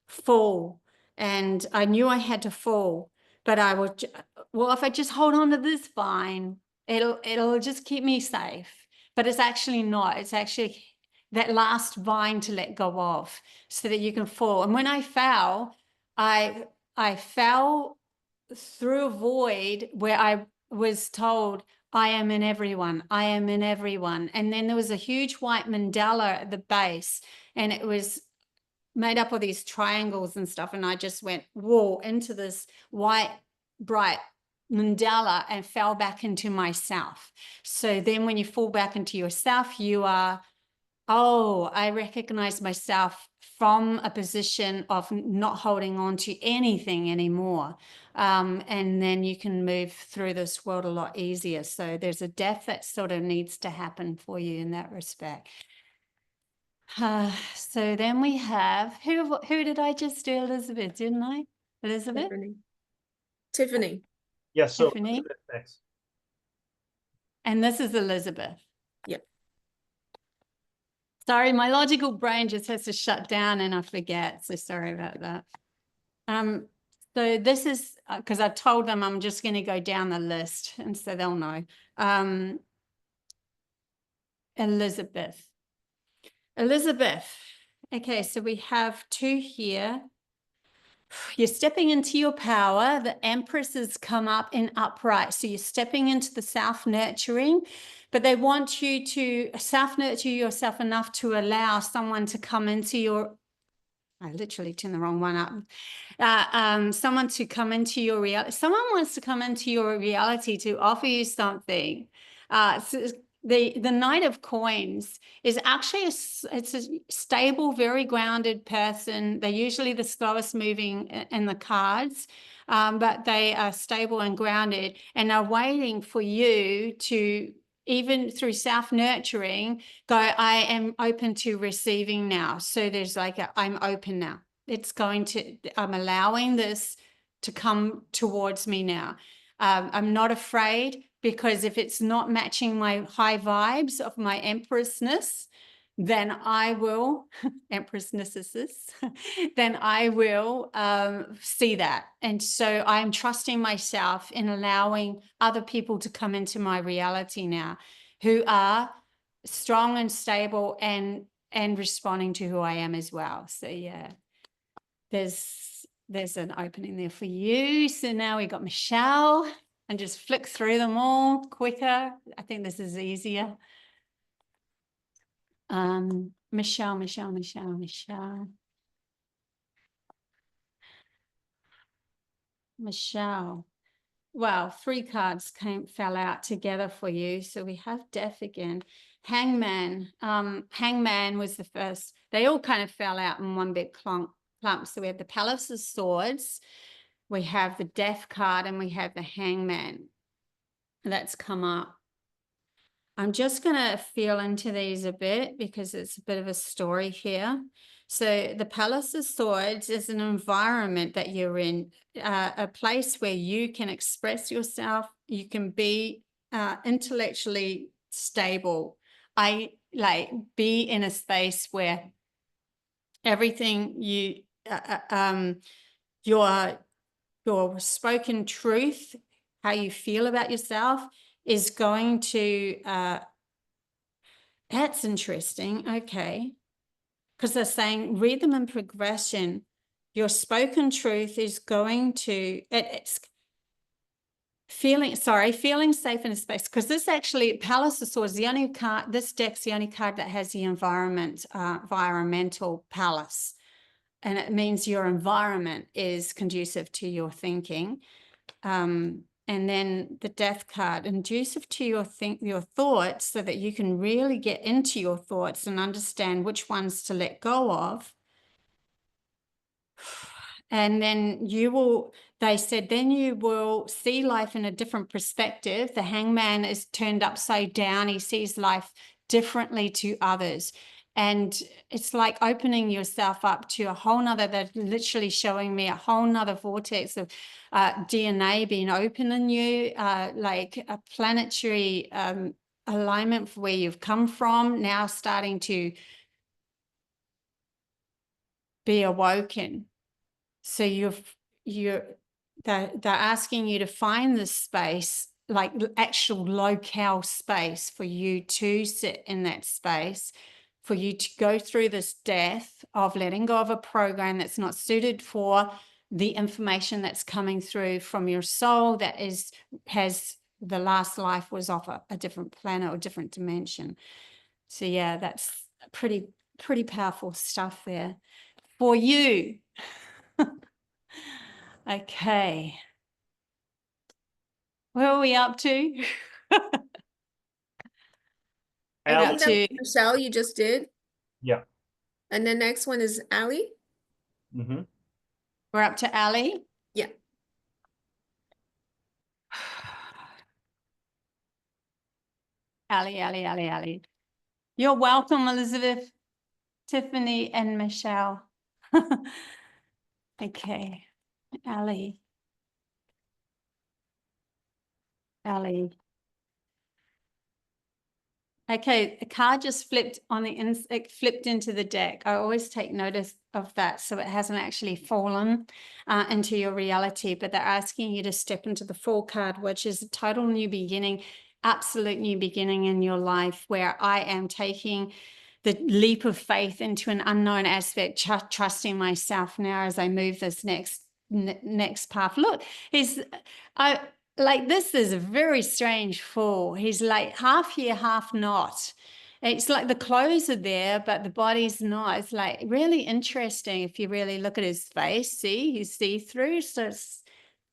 fall, and I knew I had to fall, but I would, well, if I just hold on to this vine, it'll just keep me safe. But it's actually not. It's actually that last vine to let go of, so that you can fall. And when I fell, I fell through a void where I was told, I am in everyone, I am in everyone. And then there was a huge white mandala at the base, and it was made up of these triangles and stuff. And I just went, whoa, into this white, bright mandala and fell back into myself. So then when you fall back into yourself, you are, oh, I recognize myself from a position of not holding on to anything anymore. And then you can move through this world a lot easier. So there's a death that sort of needs to happen for you in that respect. So then we have, who did I just do? Elizabeth, didn't I? Elizabeth? Tiffany. Yes, so Tiffany. Elizabeth, thanks. And this is Elizabeth. Yep. Sorry, my logical brain just has to shut down and I forget. So sorry about that. So this is because I told them I'm just going to go down the list, and so they'll know. Elizabeth. Okay, so we have 2 here. You're stepping into your power. The Empress has come up in upright. So you're stepping into the self-nurturing, but they want you to self-nurture yourself enough to allow someone to come into your, I literally turned the wrong one up. Someone to come into your reality. Someone wants to come into your reality to offer you something. the Knight of Coins is actually it's a stable, very grounded person. They're usually the slowest moving in the cards, but they are stable and grounded and are waiting for you to, even through self-nurturing, go, I am open to receiving now. So there's like I'm open now. I'm allowing this to come towards me now. I'm not afraid, because if it's not matching my high vibes of my empressness, then I will, empressnesses, then I will see that. And so I'm trusting myself in allowing other people to come into my reality now who are strong and stable and responding to who I am as well. So yeah, there's an opening there for you. So now we got Michelle. And just flick through them all quicker. I think this is easier. Michelle. Well, 3 cards fell out together for you. So we have Death again. Hangman. Hangman was the first. They all kind of fell out in one big clump. So we have the Palace of Swords. We have the Death card, and we have the Hangman. That's come up. I'm just going to feel into these a bit because it's a bit of a story here. So the Palace of Swords is an environment that you're in, a place where you can express yourself. You can be intellectually stable. Be in a space where everything your spoken truth, how you feel about yourself, is going to, that's interesting, okay. Because they're saying, read them in progression. Your spoken truth is going to, it's feeling safe in a space. Because this actually, Palace of Swords, the only card, this deck's the only card that has the environmental palace. And it means your environment is conducive to your thinking. And then the Death card, conducive to your thoughts, so that you can really get into your thoughts and understand which ones to let go of. And then they said, then you will see life in a different perspective. The Hangman is turned upside down. He sees life differently to others. And it's like opening yourself up to a whole nother, they're literally showing me a whole nother vortex of DNA being open in you, like a planetary alignment for where you've come from, now starting to be awoken. So they're asking you to find this space, like actual locale space, for you to sit in that space, for you to go through this death of letting go of a program that's not suited for the information that's coming through from your soul that has the last life was off a different planet or different dimension. So yeah, that's pretty powerful stuff there for you. Okay. Where are we up to? I Up think to that Michelle, you just did. Yeah. And the next one is Allie. Mm-hmm. we're up to Ali. Yeah. Ali. You're welcome, Elizabeth, Tiffany, and Michelle. Okay, Ali. Okay, a card just flipped it flipped into the deck. I always take notice of that, so it hasn't actually fallen into your reality, but they're asking you to step into the Fool card, which is a total new beginning, absolute new beginning in your life, where I am taking the leap of faith into an unknown aspect, trusting myself now as I move this next path. Look, this is a very strange Fool. He's like half here, half not. It's like the clothes are there, but the body's not. It's like really interesting if you really look at his face. See, he's see-through. So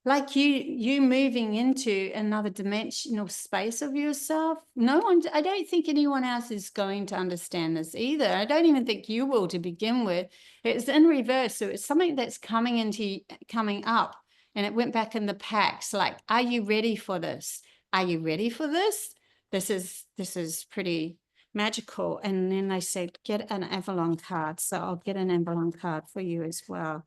like you moving into another dimensional space of yourself. I don't think anyone else is going to understand this either. I don't even think you will to begin with. It's in reverse. So it's something that's coming up, and it went back in the packs. Like, are you ready for this? Are you ready for this? This is pretty magical. And then they said, get an Avalon card. So I'll get an Avalon card for you as well.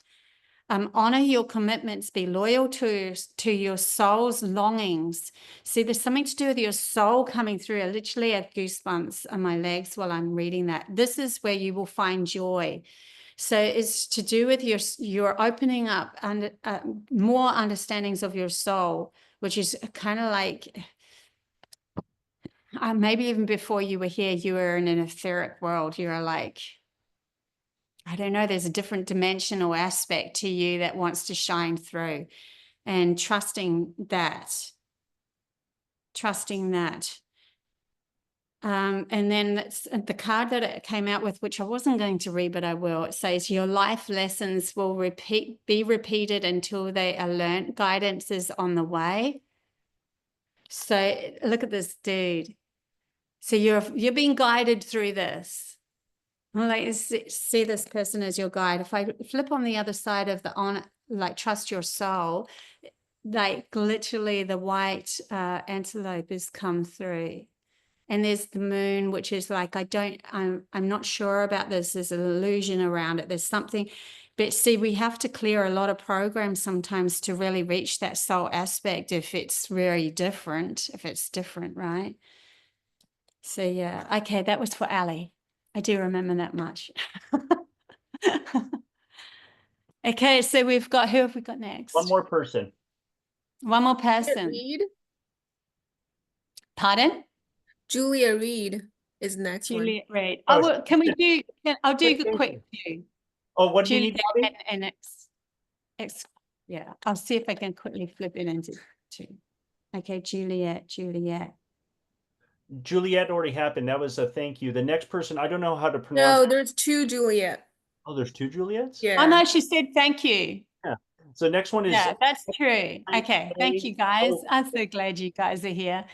Honor your commitments, be loyal to your soul's longings. See, there's something to do with your soul coming through. I literally have goosebumps on my legs while I'm reading that. This is where you will find joy. So it's to do with your opening up and more understandings of your soul, which is kind of like maybe even before you were here, you were in an etheric world. You were like, I don't know, there's a different dimensional aspect to you that wants to shine through, and trusting that. And then that's the card that it came out with, which I wasn't going to read, but I will. It says, your life lessons will be repeated until they are learnt. Guidance is on the way. So look at this dude. So you're being guided through this. Like, see this person as your guide. If I flip on the other side of the like trust your soul, like literally the white antelope has come through. And there's the moon, which is like, I'm not sure about this. There's an illusion around it. There's something, but see, we have to clear a lot of programs sometimes to really reach that soul aspect if it's very different, right? So yeah, okay, that was for Ali. I do remember that much. Okay, so who have we got next? One more person. One more person. Reed. Pardon? Julia Reed is next one. Juliet Reed. Oh, I'll do a quick few. Oh, what do you Juliet need, Bobbie? and yeah, I'll see if I can quickly flip it into two. Okay, Juliet. Juliet already happened. That was a thank you. The next person, I don't know how to pronounce. No, there's two Juliet. Oh, there's two Juliets? Yeah. Oh no, she said thank you. Yeah. So next one is. Yeah, that's true. Okay, thank you guys. I'm so glad you guys are here.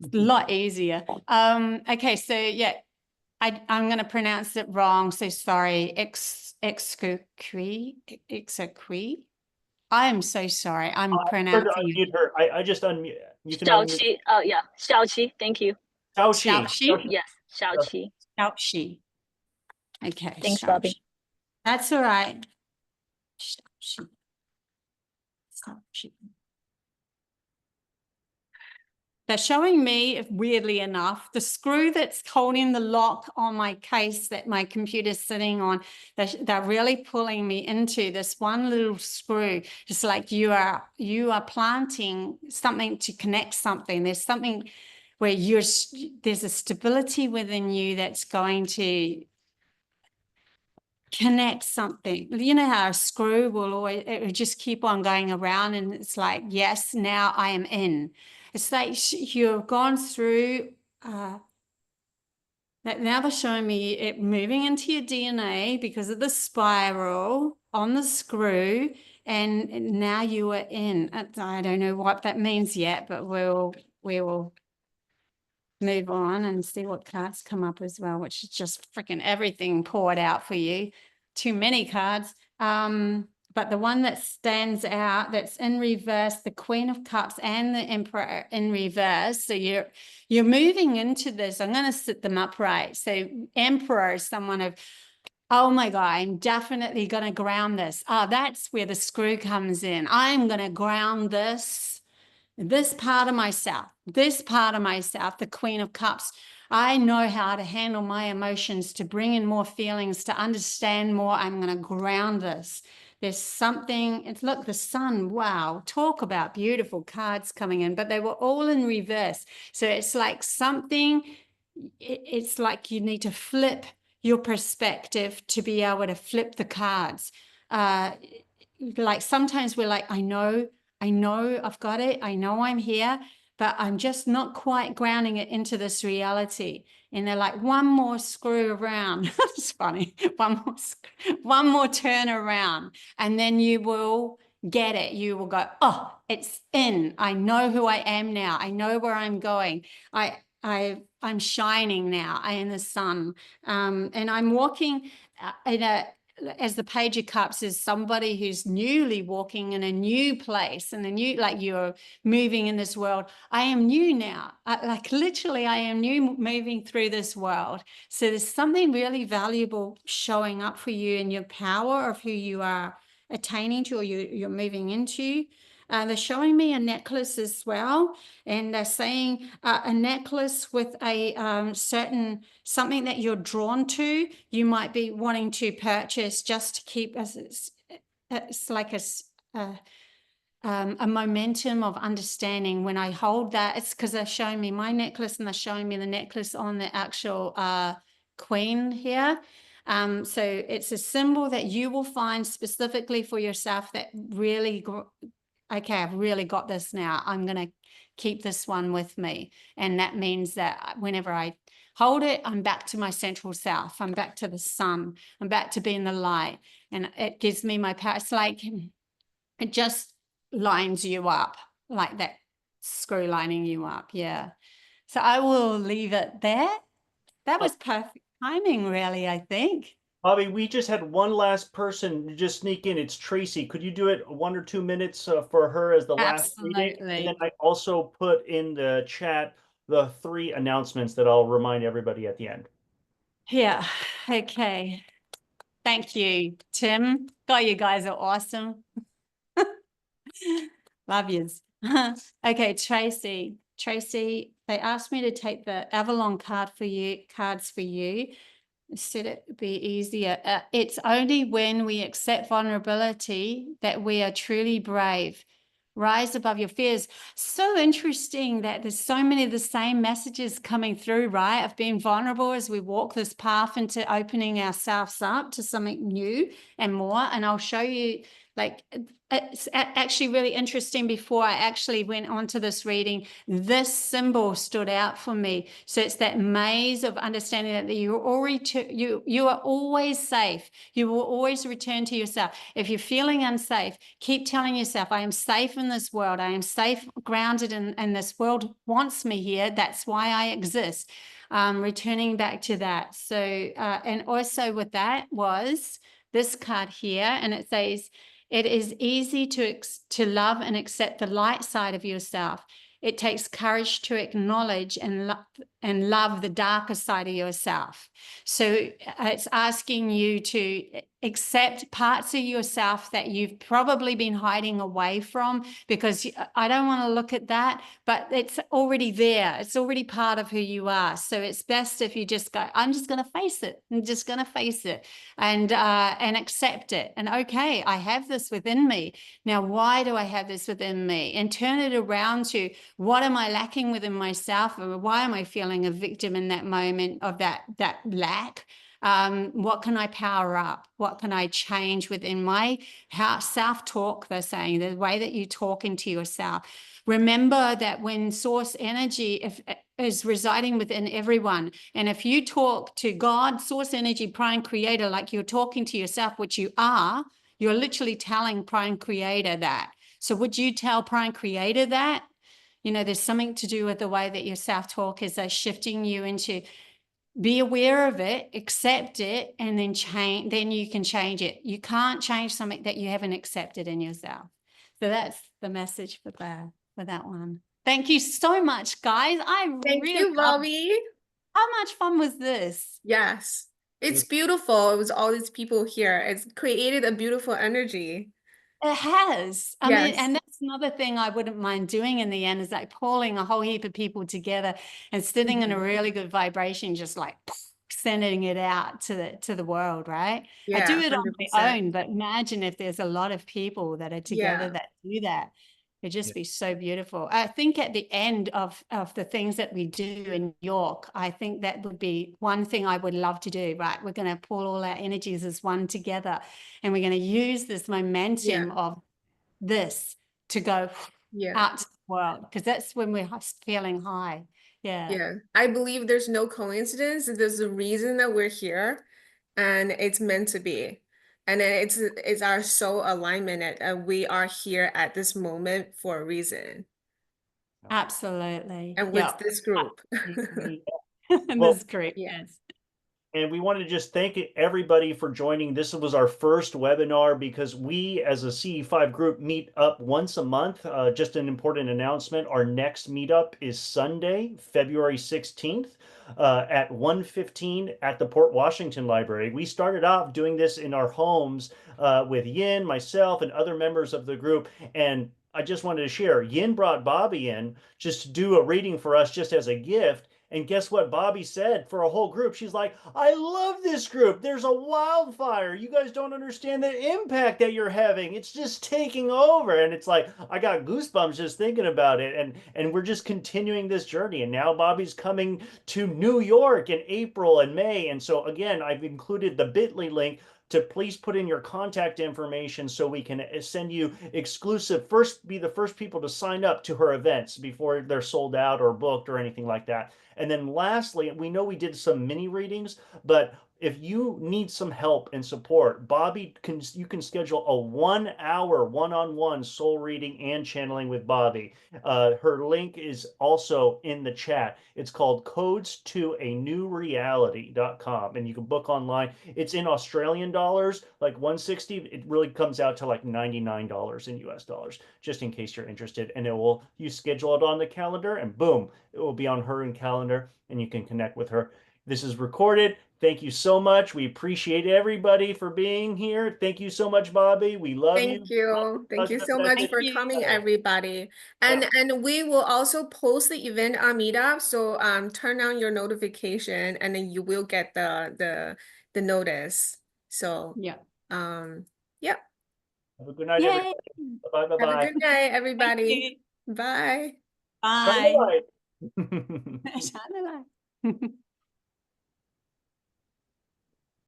It's a lot easier. Okay, so yeah, I'm going to pronounce it wrong. So sorry. Exoqui. I am so sorry. I'm pronouncing it. Her. I just unmute. You can Xiaoqi. Oh yeah, Xiaoqi. Thank you. Xiaoqi. Yes, Xiaoqi. Xiaoqi. Okay. Thanks, Xiaoqi. Bobbie. That's all right. Xiaoqi. They're showing me, weirdly enough, the screw that's holding the lock on my case that my computer's sitting on. They're really pulling me into this one little screw. Just like you are planting something to connect something. There's something where there's a stability within you that's going to connect something. You know how a screw it will just keep on going around, and it's like, yes, now I am in. It's like you've gone through that. Now they're showing me it moving into your DNA because of the spiral on the screw, and now you are in. I don't know what that means yet, but we will move on and see what cards come up as well, which is just freaking everything poured out for you. Too many cards. But the one that stands out, that's in reverse, the Queen of Cups and the Emperor in reverse. So you're moving into this. I'm going to sit them upright. So Emperor is someone of, oh my God, I'm definitely going to ground this. Oh, that's where the screw comes in. I'm going to ground this part of myself, the Queen of Cups. I know how to handle my emotions, to bring in more feelings, to understand more. I'm going to ground this. There's something, look, the sun, wow, talk about beautiful cards coming in, but they were all in reverse. So it's like something, it's like you need to flip your perspective to be able to flip the cards. Like sometimes we're like, I know I've got it. I know I'm here, but I'm just not quite grounding it into this reality. And they're like, one more screw around. It's funny. One more turn around. And then you will get it. You will go, oh, it's in. I know who I am now. I know where I'm going. I'm shining now. I am the sun. And I'm walking as the Page of Cups is somebody who's newly walking in a new place and like you're moving in this world. I am new now. Like literally, I am new moving through this world. So there's something really valuable showing up for you in your power of who you are attaining to or you're moving into. They're showing me a necklace as well, and they're saying a necklace with a certain something that you're drawn to. You might be wanting to purchase just to keep it's like a momentum of understanding. When I hold that, it's because they're showing me my necklace and they're showing me the necklace on the actual queen here. So it's a symbol that you will find specifically for yourself that really, okay, I've really got this now. I'm going to keep this one with me. And that means that whenever I hold it, I'm back to my central self. I'm back to the sun. I'm back to being the light. And it gives me my power. It's like, it just lines you up like that screw lining you up. Yeah. So I will leave it there. That was perfect timing, really, I think. Bobbie, we just had one last person just sneak in. It's Tracy. Could you do it 1 or 2 minutes for her as the last reading? And then I also put in the chat the 3 announcements that I'll remind everybody at the end. Yeah. Okay. Thank you, Tim. God, you guys are awesome. Love yous. Okay, Tracy. Tracy, they asked me to take the Avalon cards for you. Said it would be easier. It's only when we accept vulnerability that we are truly brave. Rise above your fears. So interesting that there's so many of the same messages coming through, right? Of being vulnerable as we walk this path into opening ourselves up to something new and more. And I'll show you, like, it's actually really interesting. Before I actually went on to this reading, this symbol stood out for me. So it's that maze of understanding that you're already you are always safe. You will always return to yourself. If you're feeling unsafe, keep telling yourself, I am safe in this world. I am safe, grounded in this world wants me here. That's why I exist. Returning back to that. So, and also with that was this card here, and it says, it is easy to love and accept the light side of yourself. It takes courage to acknowledge and love the darker side of yourself. So it's asking you to accept parts of yourself that you've probably been hiding away from, because I don't want to look at that, but it's already there. It's already part of who you are. So it's best if you just go, I'm just going to face it. I'm just going to face it and accept it. And okay, I have this within me. Now, why do I have this within me? And turn it around to, what am I lacking within myself? Or why am I feeling a victim in that moment of that lack? What can I power up? What can I change within my self-talk? They're saying the way that you talk into yourself. Remember that when source energy is residing within everyone, and if you talk to God, source energy, prime creator, like you're talking to yourself, which you are, you're literally telling prime creator that. So would you tell prime creator that? You know, there's something to do with the way that your self-talk is shifting you into, be aware of it, accept it, and then change. Then you can change it. You can't change something that you haven't accepted in yourself. So that's the message for that one. Thank you so much, guys. Thank you, Bobbie. How much fun was this? Yes, it's beautiful. It was all these people here. It's created a beautiful energy. It has. I mean, Yes. and that's another thing I wouldn't mind doing in the end, is like pulling a whole heap of people together and sitting in a really good vibration, just like sending it out to the world, right? Yeah, I do it 100%. on my own, but imagine if there's a lot of people that are together that do that. It'd just be so beautiful. I think at the end of the things that we do in York, I think that would be one thing I would love to do, right? We're going to pull all our energies as one together, and we're going to use this momentum of this to go out to the world, because that's when we're feeling high. Yeah. I believe there's no coincidence. There's a reason that we're here, and it's meant to be. And then it's our soul alignment that we are here at this moment for a reason. Absolutely. And with Yeah. this group. Well, This group, Yeah. yes. and we want to just thank everybody for joining. This was our first webinar because we, as a CE5 group, meet up once a month. Just an important announcement. Our next meetup is Sunday, February 16th at 1:15 at the Port Washington Library. We started off doing this in our homes with Yin, myself, and other members of the group. And I just wanted to share, Yin brought Bobbie in just to do a reading for us just as a gift. And guess what Bobbie said for a whole group? She's like, I love this group. There's a wildfire. You guys don't understand the impact that you're having. It's just taking over. And it's like, I got goosebumps just thinking about it. And we're just continuing this journey. And now Bobbie's coming to New York in April and May. And so again, I've included the bit.ly link to please put in your contact information so we can send you exclusive, be the first people to sign up to her events before they're sold out or booked or anything like that. And then lastly, we know we did some mini readings, but if you need some help and support, you can schedule a 1-hour one-on-one soul reading and channeling with Bobbie. Her link is also in the chat. It's called codes to a new reality.com, and you can book online. It's in Australian dollars, like 160. It really comes out to like $99 in US dollars, just in case you're interested. And you schedule it on the calendar and boom, it will be on her calendar and you can connect with her. This is recorded. Thank you so much. We appreciate everybody for being here. Thank you so much, Bobbie. We love you. Thank you. Thank you so much for coming, everybody. And we will also post the event on Meetup. So turn on your notification and then you will get the notice. So Yeah. yeah. Have a good night, Yay. everybody. Bye bye Have a bye. good night, everybody. Bye. Bye. Bye. Shine the light.